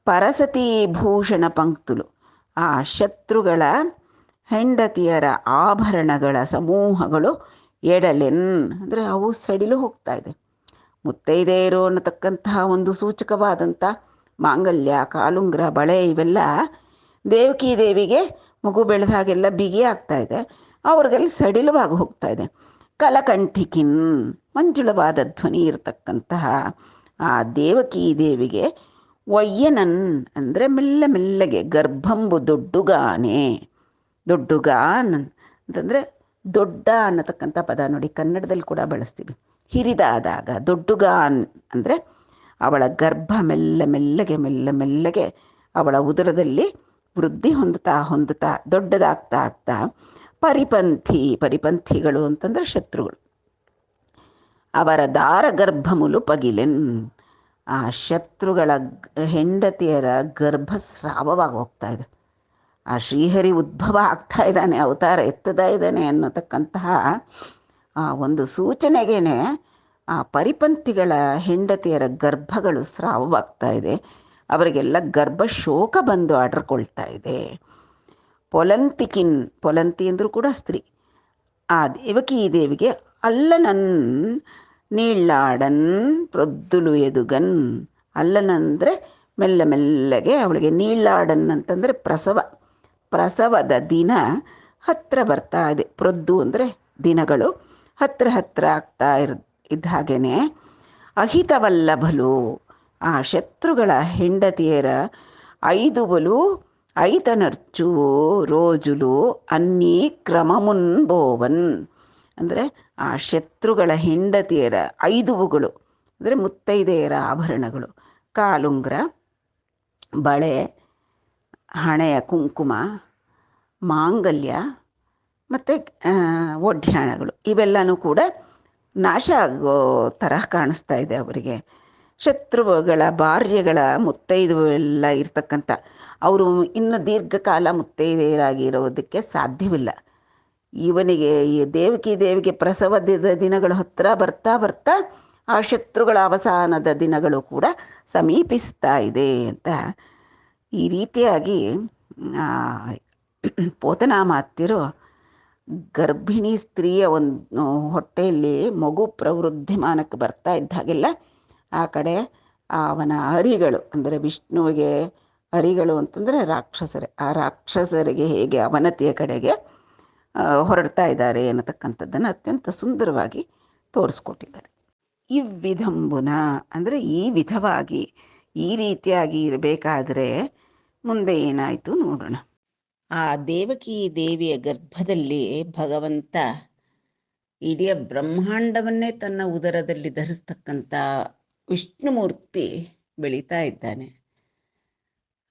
Speaker 1: ಪರಸತಿ ಭೂಷಣ ಪಂಕ್ತುಲು, ಆ ಶತ್ರುಗಳ ಹೆಂಡತಿಯರ ಆಭರಣಗಳ ಸಮೂಹಗಳು ಎಡಲೆನ್ ಅಂದರೆ ಅವು ಸಡಿಲು ಹೋಗ್ತಾ ಇದೆ. ಮುತ್ತೈದೆಯರು ಅನ್ನತಕ್ಕಂತಹ ಒಂದು ಸೂಚಕವಾದಂಥ ಮಾಂಗಲ್ಯ, ಕಾಲುಂಗ್ರ, ಬಳೆ ಇವೆಲ್ಲ ದೇವಕಿ ದೇವಿಗೆ ಮಗು ಬೆಳೆದಾಗೆಲ್ಲ ಬಿಗಿ ಆಗ್ತಾ ಇದೆ, ಅವ್ರಿಗೆಲ್ಲ ಸಡಿಲವಾಗಿ ಹೋಗ್ತಾ ಇದೆ. ಕಲಕಂಠಿಕಿನ್ ಮಂಜುಳವಾದ ಧ್ವನಿ ಇರತಕ್ಕಂತಹ ಆ ದೇವಕಿ ದೇವಿಗೆ ಒಯ್ಯನನ್ ಅಂದರೆ ಮೆಲ್ಲಗೆ ಗರ್ಭಂಬು ದೊಡ್ಡುಗಾನ್ ಅಂತಂದರೆ ದೊಡ್ಡ ಅನ್ನತಕ್ಕಂಥ ಪದ ನೋಡಿ ಕನ್ನಡದಲ್ಲಿ ಕೂಡ ಬಳಸ್ತೀವಿ. ಹಿರಿದಾದಾಗ ದೊಡ್ಡುಗಾನ್ ಅಂದರೆ ಅವಳ ಗರ್ಭ ಮೆಲ್ಲಗೆ ಅವಳ ಉದರದಲ್ಲಿ ವೃದ್ಧಿ ಹೊಂದುತ್ತಾ ದೊಡ್ಡದಾಗ್ತಾ ಪರಿಪಂಥಿಗಳು ಅಂತಂದರೆ ಶತ್ರುಗಳು, ಅವರ ದಾರ ಗರ್ಭಮುಲು ಪಗಿಲೆನ್, ಆ ಶತ್ರುಗಳ ಹೆಂಡತಿಯರ ಗರ್ಭಸ್ರಾವವಾಗಿ ಹೋಗ್ತಾ ಇದೆ. ಆ ಶ್ರೀಹರಿ ಉದ್ಭವ ಆಗ್ತಾ ಇದ್ದಾನೆ, ಅವತಾರ ಎತ್ತುತ್ತಾ ಇದ್ದಾನೆ ಅನ್ನತಕ್ಕಂತಹ ಆ ಒಂದು ಸೂಚನೆಗೇನೆ ಆ ಪರಿಪಂಥಿಗಳ ಹೆಂಡತಿಯರ ಗರ್ಭಗಳು ಸ್ರಾವವಾಗ್ತಾ ಇದೆ. ಅವರಿಗೆಲ್ಲ ಗರ್ಭಶೋಕ ಬಂದು ಅಡರ್ಕೊಳ್ತಾ ಇದೆ. ಪೊಲಂತಿ ಅಂದರೂ ಕೂಡ ಸ್ತ್ರೀ. ಆ ದೇವಕಿ ದೇವಿಗೆ ಅಲ್ಲನನ್ ನೀಳ್ಳಾಡನ್ ಪ್ರೊದ್ದುಲು ಎದುಗನ್. ಅಲ್ಲನಂದರೆ ಮೆಲ್ಲಗೆ ಅವಳಿಗೆ ನೀಳ್ಳಾಡನ್ ಅಂತಂದರೆ ಪ್ರಸವದ ದಿನ ಹತ್ತಿರ ಬರ್ತಾ ಇದೆ. ಪ್ರೊದ್ದು ಅಂದರೆ ದಿನಗಳು ಹತ್ತಿರ ಆಗ್ತಾ ಇದ್ದ ಹಾಗೇನೆ ಅಹಿತವಲ್ಲಭಲು, ಆ ಶತ್ರುಗಳ ಹೆಂಡತಿಯರ ಐದುವಲು ಐತನರ್ಚು ರೋಜುಲು ಅನ್ನಿ ಕ್ರಮಮುನ್ಬೋವನ್ ಅಂದರೆ ಆ ಶತ್ರುಗಳ ಹೆಂಡತಿಯರ ಐದುವುಗಳು ಅಂದರೆ ಮುತ್ತೈದೆಯರ ಆಭರಣಗಳು, ಕಾಲುಂಗ್ರ, ಬಳೆ, ಹಣೆಯ ಕುಂಕುಮ, ಮಾಂಗಲ್ಯ ಮತ್ತು ಒಡ್ಯಾಣಗಳು ಇವೆಲ್ಲನೂ ಕೂಡ ನಾಶ ಆಗೋ ತರಹ ಕಾಣಿಸ್ತಾ ಇದೆ ಅವರಿಗೆ. ಶತ್ರುಗಳ ಭಾರ್ಯಗಳ ಮುತ್ತೈದೆಲ್ಲ ಇರ್ತಕ್ಕಂಥ ಅವರು ಇನ್ನು ದೀರ್ಘಕಾಲ ಮುತ್ತೈದೆಯರಾಗಿರೋದಕ್ಕೆ ಸಾಧ್ಯವಿಲ್ಲ. ಇವನಿಗೆ ಈ ದೇವಿಗೆ ಪ್ರಸವದ ದಿನಗಳು ಹತ್ತಿರ ಬರ್ತಾ ಆ ಶತ್ರುಗಳ ಅವಸಾನದ ದಿನಗಳು ಕೂಡ ಸಮೀಪಿಸ್ತಾ ಇದೆ ಅಂತ ಈ ರೀತಿಯಾಗಿ ಆ, ಪೋತನಾಮಾತ್ಯರು ಗರ್ಭಿಣಿ ಸ್ತ್ರೀಯ ಒಂದು ಹೊಟ್ಟೆಯಲ್ಲಿ ಮಗು ಪ್ರವೃದ್ಧಿಮಾನಕ್ಕೆ ಬರ್ತಾ ಇದ್ದ ಹಾಗೆಲ್ಲ ಆ ಕಡೆ ಅವನ ಹರಿಗಳು ಅಂದರೆ ವಿಷ್ಣುವಿಗೆ ಹರಿಗಳು ಅಂತಂದರೆ ರಾಕ್ಷಸರೇ, ಆ ರಾಕ್ಷಸರಿಗೆ ಹೇಗೆ ಅವನತಿಯ ಕಡೆಗೆ ಹೊರಡ್ತಾ ಇದ್ದಾರೆ ಅನ್ನತಕ್ಕಂಥದ್ದನ್ನು ಅತ್ಯಂತ ಸುಂದರವಾಗಿ ತೋರಿಸ್ಕೊಟ್ಟಿದ್ದಾರೆ. ಇವ್ವಿಧಂಬುನ ಅಂದರೆ ಈ ವಿಧವಾಗಿ ಈ ರೀತಿಯಾಗಿ ಇರಬೇಕಾದ್ರೆ ಮುಂದೆ ಏನಾಯಿತು ನೋಡೋಣ. ಆ ದೇವಕಿ ದೇವಿಯ ಗರ್ಭದಲ್ಲಿ ಭಗವಂತ ಇಡೀ ಬ್ರಹ್ಮಾಂಡವನ್ನೇ ತನ್ನ ಉದರದಲ್ಲಿ ಧರಿಸ್ತಕ್ಕಂಥ ವಿಷ್ಣುಮೂರ್ತಿ ಬೆಳೀತಾ ಇದ್ದಾನೆ.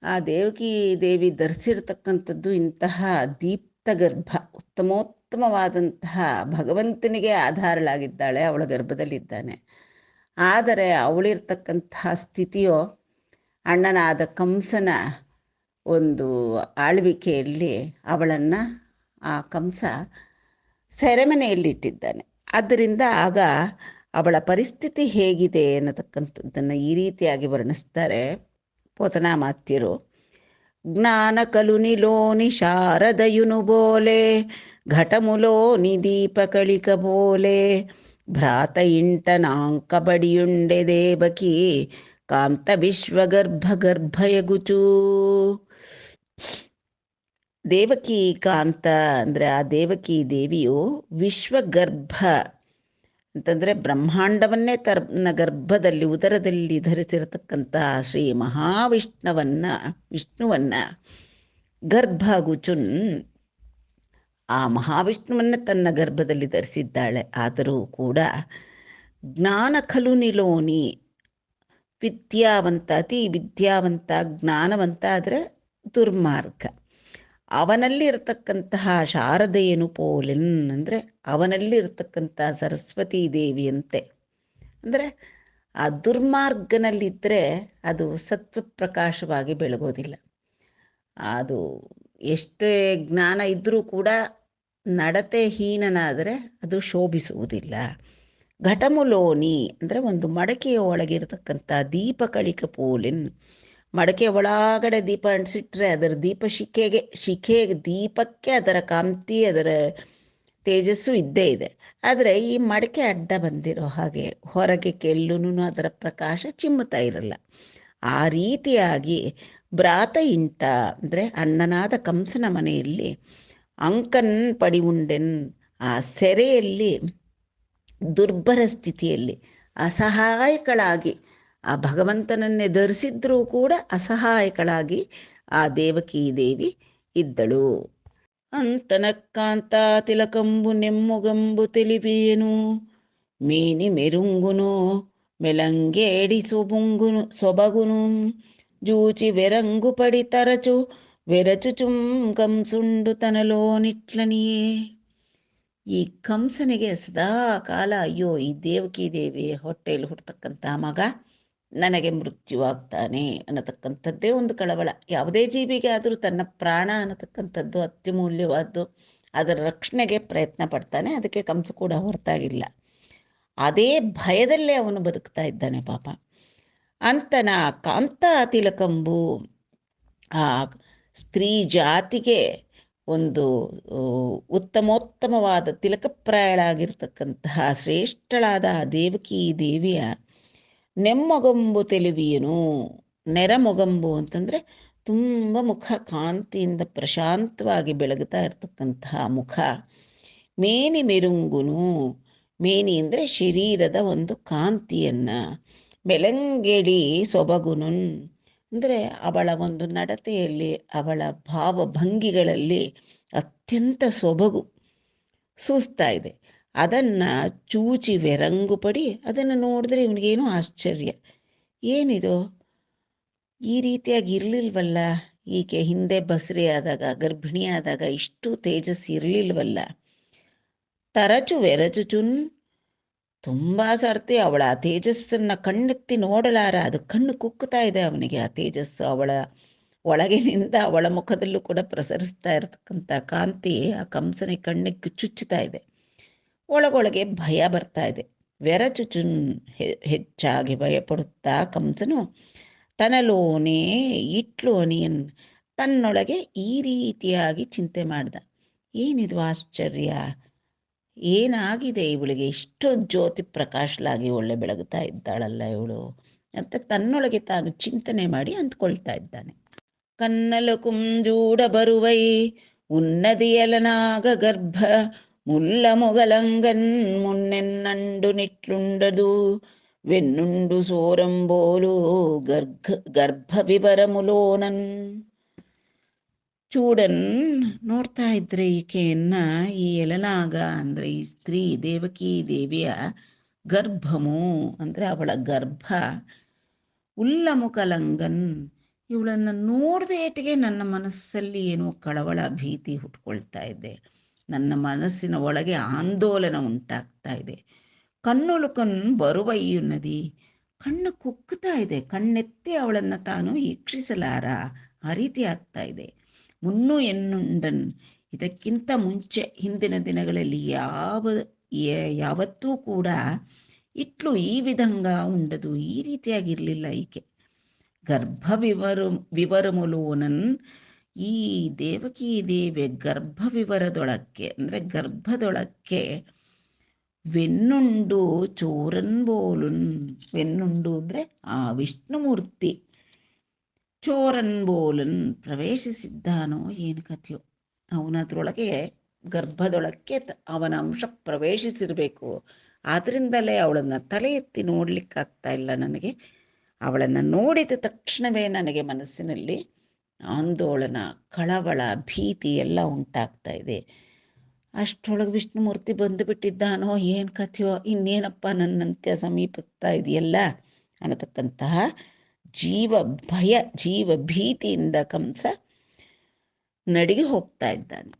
Speaker 1: ಆ ದೇವಕಿ ದೇವಿ ಧರಿಸಿರ್ತಕ್ಕಂಥದ್ದು ಇಂತಹ ದೀಪ್ತ ಗರ್ಭ, ಉತ್ತಮೋತ್ತಮವಾದಂತಹ ಭಗವಂತನಿಗೆ ಆಧಾರಳಾಗಿದ್ದಾಳೆ, ಅವಳ ಗರ್ಭದಲ್ಲಿದ್ದಾನೆ. ಆದರೆ ಅವಳಿರ್ತಕ್ಕಂತಹ ಸ್ಥಿತಿಯೋ ಅಣ್ಣನಾದ ಕಂಸನ ಒಂದು ಆಳ್ವಿಕೆಯಲ್ಲಿ ಅವಳನ್ನು ಆ ಕಂಸ ಸೆರೆಮನೆಯಲ್ಲಿಟ್ಟಿದ್ದಾನೆ. ಆದ್ದರಿಂದ ಆಗ ಅವಳ ಪರಿಸ್ಥಿತಿ ಹೇಗಿದೆ ಅನ್ನತಕ್ಕಂಥದ್ದನ್ನು ಈ ರೀತಿಯಾಗಿ ವರ್ಣಿಸ್ತಾರೆ ಪೋತನಾಮಾತ್ಯರು. ಜ್ಞಾನ ಕಲುನಿಲೋನಿ ಶಾರದಯುನು ಬೋಲೆ ಘಟಮುಲೋನಿ ದೀಪಕಳಿಕ ಬೋಲೆ ಭ್ರಾತ ಇಂಟನಾಂಕ ಬಡಿಯುಂಡೆ ದೇವಕಿ ಕಾಂತ ವಿಶ್ವಗರ್ಭ ಗರ್ಭಯಗುಚೂ. ದೇವಕಿ ಕಾಂತ ಅಂದರೆ ಆ ದೇವಕಿ ದೇವಿಯು ವಿಶ್ವಗರ್ಭ ಅಂತಂದರೆ ಬ್ರಹ್ಮಾಂಡವನ್ನೇ ತನ್ನ ಗರ್ಭದಲ್ಲಿ ಉದರದಲ್ಲಿ ಧರಿಸಿರತಕ್ಕಂಥ ಶ್ರೀ ವಿಷ್ಣುವನ್ನು ಗರ್ಭಗುಚುನ್, ಆ ಮಹಾವಿಷ್ಣುವನ್ನೇ ತನ್ನ ಗರ್ಭದಲ್ಲಿ ಧರಿಸಿದ್ದಾಳೆ. ಆದರೂ ಕೂಡ ಜ್ಞಾನ ಖಲು ನಿಲೋನಿ, ವಿದ್ಯಾವಂತ, ಅತಿ ವಿದ್ಯಾವಂತ, ಜ್ಞಾನವಂತ ಆದರೆ ದುರ್ಮಾರ್ಗ, ಅವನಲ್ಲಿ ಇರತಕ್ಕಂತಹ ಶಾರದೆಯನು ಪೋಲಿನ್ ಅಂದರೆ ಅವನಲ್ಲಿ ಇರತಕ್ಕಂಥ ಸರಸ್ವತೀ ದೇವಿಯಂತೆ. ಅಂದರೆ ಆ ದುರ್ಮಾರ್ಗನಲ್ಲಿದ್ದರೆ ಅದು ಸತ್ವಪ್ರಕಾಶವಾಗಿ ಬೆಳಗೋದಿಲ್ಲ. ಅದು ಎಷ್ಟೇ ಜ್ಞಾನ ಇದ್ದರೂ ಕೂಡ ನಡತೆ ಹೀನನಾದರೆ ಅದು ಶೋಭಿಸುವುದಿಲ್ಲ. ಘಟಮುಲೋನಿ ಅಂದರೆ ಒಂದು ಮಡಕೆಯ ಒಳಗಿರತಕ್ಕಂಥ ದೀಪಕಳಿಕ ಪೋಲಿನ್, ಮಡಕೆ ಒಳಗಡೆ ದೀಪ ಅಂಟಿಸಿಟ್ರೆ ಅದರ ಶಿಖೆ ದೀಪಕ್ಕೆ ಅದರ ಕಾಂತಿ, ಅದರ ತೇಜಸ್ಸು ಇದ್ದೇ ಇದೆ. ಆದರೆ ಈ ಮಡಕೆ ಅಡ್ಡ ಬಂದಿರೋ ಹಾಗೆ ಹೊರಗೆ ಕೆಲ್ಲೂ ಅದರ ಪ್ರಕಾಶ ಚಿಮ್ಮುತ್ತಾ ಇರಲ್ಲ. ಆ ರೀತಿಯಾಗಿ ಭ್ರಾತ ಇಂಟ ಅಂದರೆ ಅಣ್ಣನಾದ ಕಂಸನ ಮನೆಯಲ್ಲಿ ಅಂಕನ್ ಪಡಿವುಂಡೆನ್, ಆ ಸೆರೆಯಲ್ಲಿ ದುರ್ಬರ ಸ್ಥಿತಿಯಲ್ಲಿ ಅಸಹಾಯಕಳಾಗಿ, ಆ ಭಗವಂತನನ್ನೇ ಧರಿಸಿದ್ರೂ ಕೂಡ ಅಸಹಾಯಕಳಾಗಿ ಆ ದೇವಕೀ ದೇವಿ ಇದ್ದಳು. ಅಂತನಕ್ಕಾಂತ ತಿಲಕಂಬು ನೆಮ್ಮುಗಂಬು ತಿಳಿವಿಯನು ಮೇನಿ ಮೆರುಂಗುನು ಮೆಲಂಗೇಡಿ ಸೊಬಗುನು ಜೂಚಿ ವೆರಂಗು ಪಡಿ ತರಚು వెరచుచుం ಕಂಸುಂಡು ತನಲೋ ನಿಟ್ಲನಿಯೇ. ಈ ಕಂಸನಿಗೆ ಸದಾ ಕಾಲ ಅಯ್ಯೋ ಈ ದೇವಕಿ ದೇವಿ ಹೊಟ್ಟೆಯಲ್ಲಿ ಹುಟ್ಟತಕ್ಕಂಥ ಮಗ ನನಗೆ ಮೃತ್ಯುವಾಗ್ತಾನೆ ಅನ್ನತಕ್ಕಂಥದ್ದೇ ಒಂದು ಕಳವಳ. ಯಾವುದೇ ಜೀವಿಗೆ ಆದರೂ ತನ್ನ ಪ್ರಾಣ ಅನ್ನತಕ್ಕಂಥದ್ದು ಅತ್ಯಮೂಲ್ಯವಾದ್ದು, ಅದರ ರಕ್ಷಣೆಗೆ ಪ್ರಯತ್ನ ಪಡ್ತಾನೆ. ಅದಕ್ಕೆ ಕಂಸ ಕೂಡ ಹೊರತಾಗಿಲ್ಲ. ಅದೇ ಭಯದಲ್ಲೇ ಅವನು ಬದುಕ್ತಾ ಇದ್ದಾನೆ ಪಾಪ. ಅಂತನ ಕಾಂತ ತಿಲಕಂಬು, ಆ ಸ್ತ್ರೀ ಜಾತಿಗೆ ಒಂದು ಉತ್ತಮೋತ್ತಮವಾದ ತಿಲಕಪ್ರಾಯಳಾಗಿರ್ತಕ್ಕಂತಹ ಶ್ರೇಷ್ಠಳಾದ ದೇವಕಿ ದೇವಿಯ ನೆಮ್ಮೊಗಂಬು ತಿಳಿವಿಯನು. ನೆರಮೊಗಂಬು ಅಂತಂದರೆ ತುಂಬ ಮುಖ ಕಾಂತಿಯಿಂದ ಪ್ರಶಾಂತವಾಗಿ ಬೆಳಗುತ್ತಾ ಇರತಕ್ಕಂತಹ ಮುಖ. ಮೇನಿ ಮೆರುಂಗುನು, ಮೇನಿ ಅಂದರೆ ಶರೀರದ ಒಂದು ಕಾಂತಿಯನ್ನು, ಮೆಲಂಗೆಡಿ ಸೊಬಗುನುನ್ ಅಂದರೆ ಅವಳ ಒಂದು ನಡತೆಯಲ್ಲಿ, ಅವಳ ಭಾವಭಂಗಿಗಳಲ್ಲಿ ಅತ್ಯಂತ ಸೊಬಗು ಸೂಸ್ತಾ ಇದೆ. ಅದನ್ನು ಚೂಚಿ ವೆರಂಗು ಪಡಿ, ಅದನ್ನು ನೋಡಿದ್ರೆ ಇವನಿಗೇನೋ ಆಶ್ಚರ್ಯ, ಏನಿದು ಈ ರೀತಿಯಾಗಿ ಇರಲಿಲ್ವಲ್ಲ, ಈಕೆ ಹಿಂದೆ ಬಸರಿಯಾದಾಗ ಗರ್ಭಿಣಿಯಾದಾಗ ಇಷ್ಟು ತೇಜಸ್ಸು ಇರಲಿಲ್ವಲ್ಲ. ತರಚು ವೆರಚುಚುನ್, ತುಂಬ ಸರ್ತಿ ಅವಳ ಆ ತೇಜಸ್ಸನ್ನು ಕಣ್ಣೆತ್ತಿ ನೋಡಲಾರ, ಅದು ಕಣ್ಣು ಕುಕ್ಕುತ್ತಾ ಇದೆ ಅವನಿಗೆ. ಆ ತೇಜಸ್ಸು ಅವಳ ಒಳಗಿನಿಂದ ಅವಳ ಮುಖದಲ್ಲೂ ಕೂಡ ಪ್ರಸರಿಸ್ತಾ ಇರತಕ್ಕಂಥ ಕಾಂತಿ ಆ ಕಂಸನಿಗೆ ಕಣ್ಣಿಗೆ ಚುಚ್ಚುತ್ತಾ ಇದೆ. ಒಳಗೊಳಗೆ ಭಯ ಬರ್ತಾ ಇದೆ. ಬೆರಚುಚುನ್ ಹೆಚ್ಚಾಗಿ ಭಯಪಡುತ್ತಾ ಕಂಸನು ತನಲೋನೇ ಇಟ್ಲೋನಿಯನ್ ತನ್ನೊಳಗೆ ಈ ರೀತಿಯಾಗಿ ಚಿಂತೆ ಮಾಡ್ದ. ಏನಿದು ಆಶ್ಚರ್ಯ, ಏನಾಗಿದೆ ಇವಳಿಗೆ, ಇಷ್ಟು ಜ್ಯೋತಿ ಪ್ರಕಾಶಲಾಗಿ ಒಳ್ಳೆ ಬೆಳಗುತ್ತಾ ಇದ್ದಾಳಲ್ಲ ಇವಳು ಅಂತ ತನ್ನೊಳಗೆ ತಾನು ಚಿಂತನೆ ಮಾಡಿ ಅಂದ್ಕೊಳ್ತಾ ಇದ್ದಾನೆ. ಕನ್ನಲು ಕುಂಜೂಡ ಬರುವೈ ಉನ್ನದಿಯಲನಾಗ ಗರ್ಭ ಮುಲ್ಲ ಮೊಗಲಂಗನ್ ಮುನ್ನೆನ್ನಂಡು ನಿಟ್ಲುಂಡದು వెన్నుండు సోరంబోలు ಗರ್ಭ ವಿವರಮುಲೋನನ್. ಚೂಡನ್ ನೋಡ್ತಾ ಇದ್ರೆ ಈಕೆಯನ್ನ, ಈ ಎಲನಾಗ ಅಂದರೆ ಈ ಸ್ತ್ರೀ ದೇವಕಿ ದೇವಿಯ ಗರ್ಭಮು ಅಂದರೆ ಅವಳ ಗರ್ಭ, ಉಲ್ಲಮುಖಲಂಗನ್ ಇವಳನ್ನು ನೋಡ್ದೇಟಿಗೆ ನನ್ನ ಮನಸ್ಸಲ್ಲಿ ಏನೋ ಕಳವಳ ಭೀತಿ ಹುಟ್ಕೊಳ್ತಾ ಇದೆ, ನನ್ನ ಮನಸ್ಸಿನ ಒಳಗೆ ಆಂದೋಲನ ಉಂಟಾಗ್ತಾ ಇದೆ. ಕಣ್ಣೊಳುಕನ್ ಬರುವಯ್ಯುನ್ನದಿ, ಕಣ್ಣು ಕುಕ್ಕುತ್ತಾ ಇದೆ, ಕಣ್ಣೆತ್ತಿ ಅವಳನ್ನು ತಾನು ಈಕ್ಷಿಸಲಾರ ಆ ರೀತಿ ಆಗ್ತಾ ಇದೆ. ಮುನ್ನು ಎನ್ನುಂಡನ್, ಇದಕ್ಕಿಂತ ಮುಂಚೆ ಹಿಂದಿನ ದಿನಗಳಲ್ಲಿ ಯಾವತ್ತೂ ಕೂಡ ಇಟ್ಲು ಈ ವಿಧಂಗ ಉಂಡದು, ಈ ರೀತಿಯಾಗಿರಲಿಲ್ಲ ಈಕೆ. ಗರ್ಭ ವಿವರಮುಲೋನನ್, ಈ ದೇವಕಿ ದೇವಿ ಗರ್ಭ ವಿವರದೊಳಕ್ಕೆ ಅಂದರೆ ಗರ್ಭದೊಳಕ್ಕೆ ವೆನ್ನುಂಡು ಚೋರನ್ಬೋಲುನ್, ವೆನ್ನುಂಡು ಅಂದರೆ ಆ ವಿಷ್ಣುಮೂರ್ತಿ ಚೋರನ್ಬೋಲನ್ ಪ್ರವೇಶಿಸಿದ್ದಾನೋ ಏನು ಕಥೆಯೋ, ಅವನದ್ರೊಳಗೆ ಗರ್ಭದೊಳಕ್ಕೆ ಅವನ ಅಂಶ ಪ್ರವೇಶಿಸಿರಬೇಕು. ಆದ್ದರಿಂದಲೇ ಅವಳನ್ನು ತಲೆ ಎತ್ತಿ ನೋಡಲಿಕ್ಕಾಗ್ತಾ ಇಲ್ಲ ನನಗೆ. ಅವಳನ್ನು ನೋಡಿದ ತಕ್ಷಣವೇ ನನಗೆ ಮನಸ್ಸಿನಲ್ಲಿ ಆಂದೋಲನ, ಕಳವಳ, ಭೀತಿ ಎಲ್ಲ ಉಂಟಾಗ್ತಾ ಇದೆ. ಅಷ್ಟರೊಳಗೆ ವಿಷ್ಣುಮೂರ್ತಿ ಬಂದುಬಿಟ್ಟಿದ್ದಾನೋ ಏನು ಕಥೆಯೋ, ಇನ್ನೇನಪ್ಪ ನನ್ನಂತ್ಯ ಸಮೀಪಿಸ್ತಾ ಇದೆಯಲ್ಲ ಅನ್ನತಕ್ಕಂತಹ ಜೀವ ಭಯ, ಜೀವ ಭೀತಿಯಿಂದ ಕಂಸ ನಡಿಗೆ ಹೋಗ್ತಾ ಇದ್ದಾನೆ.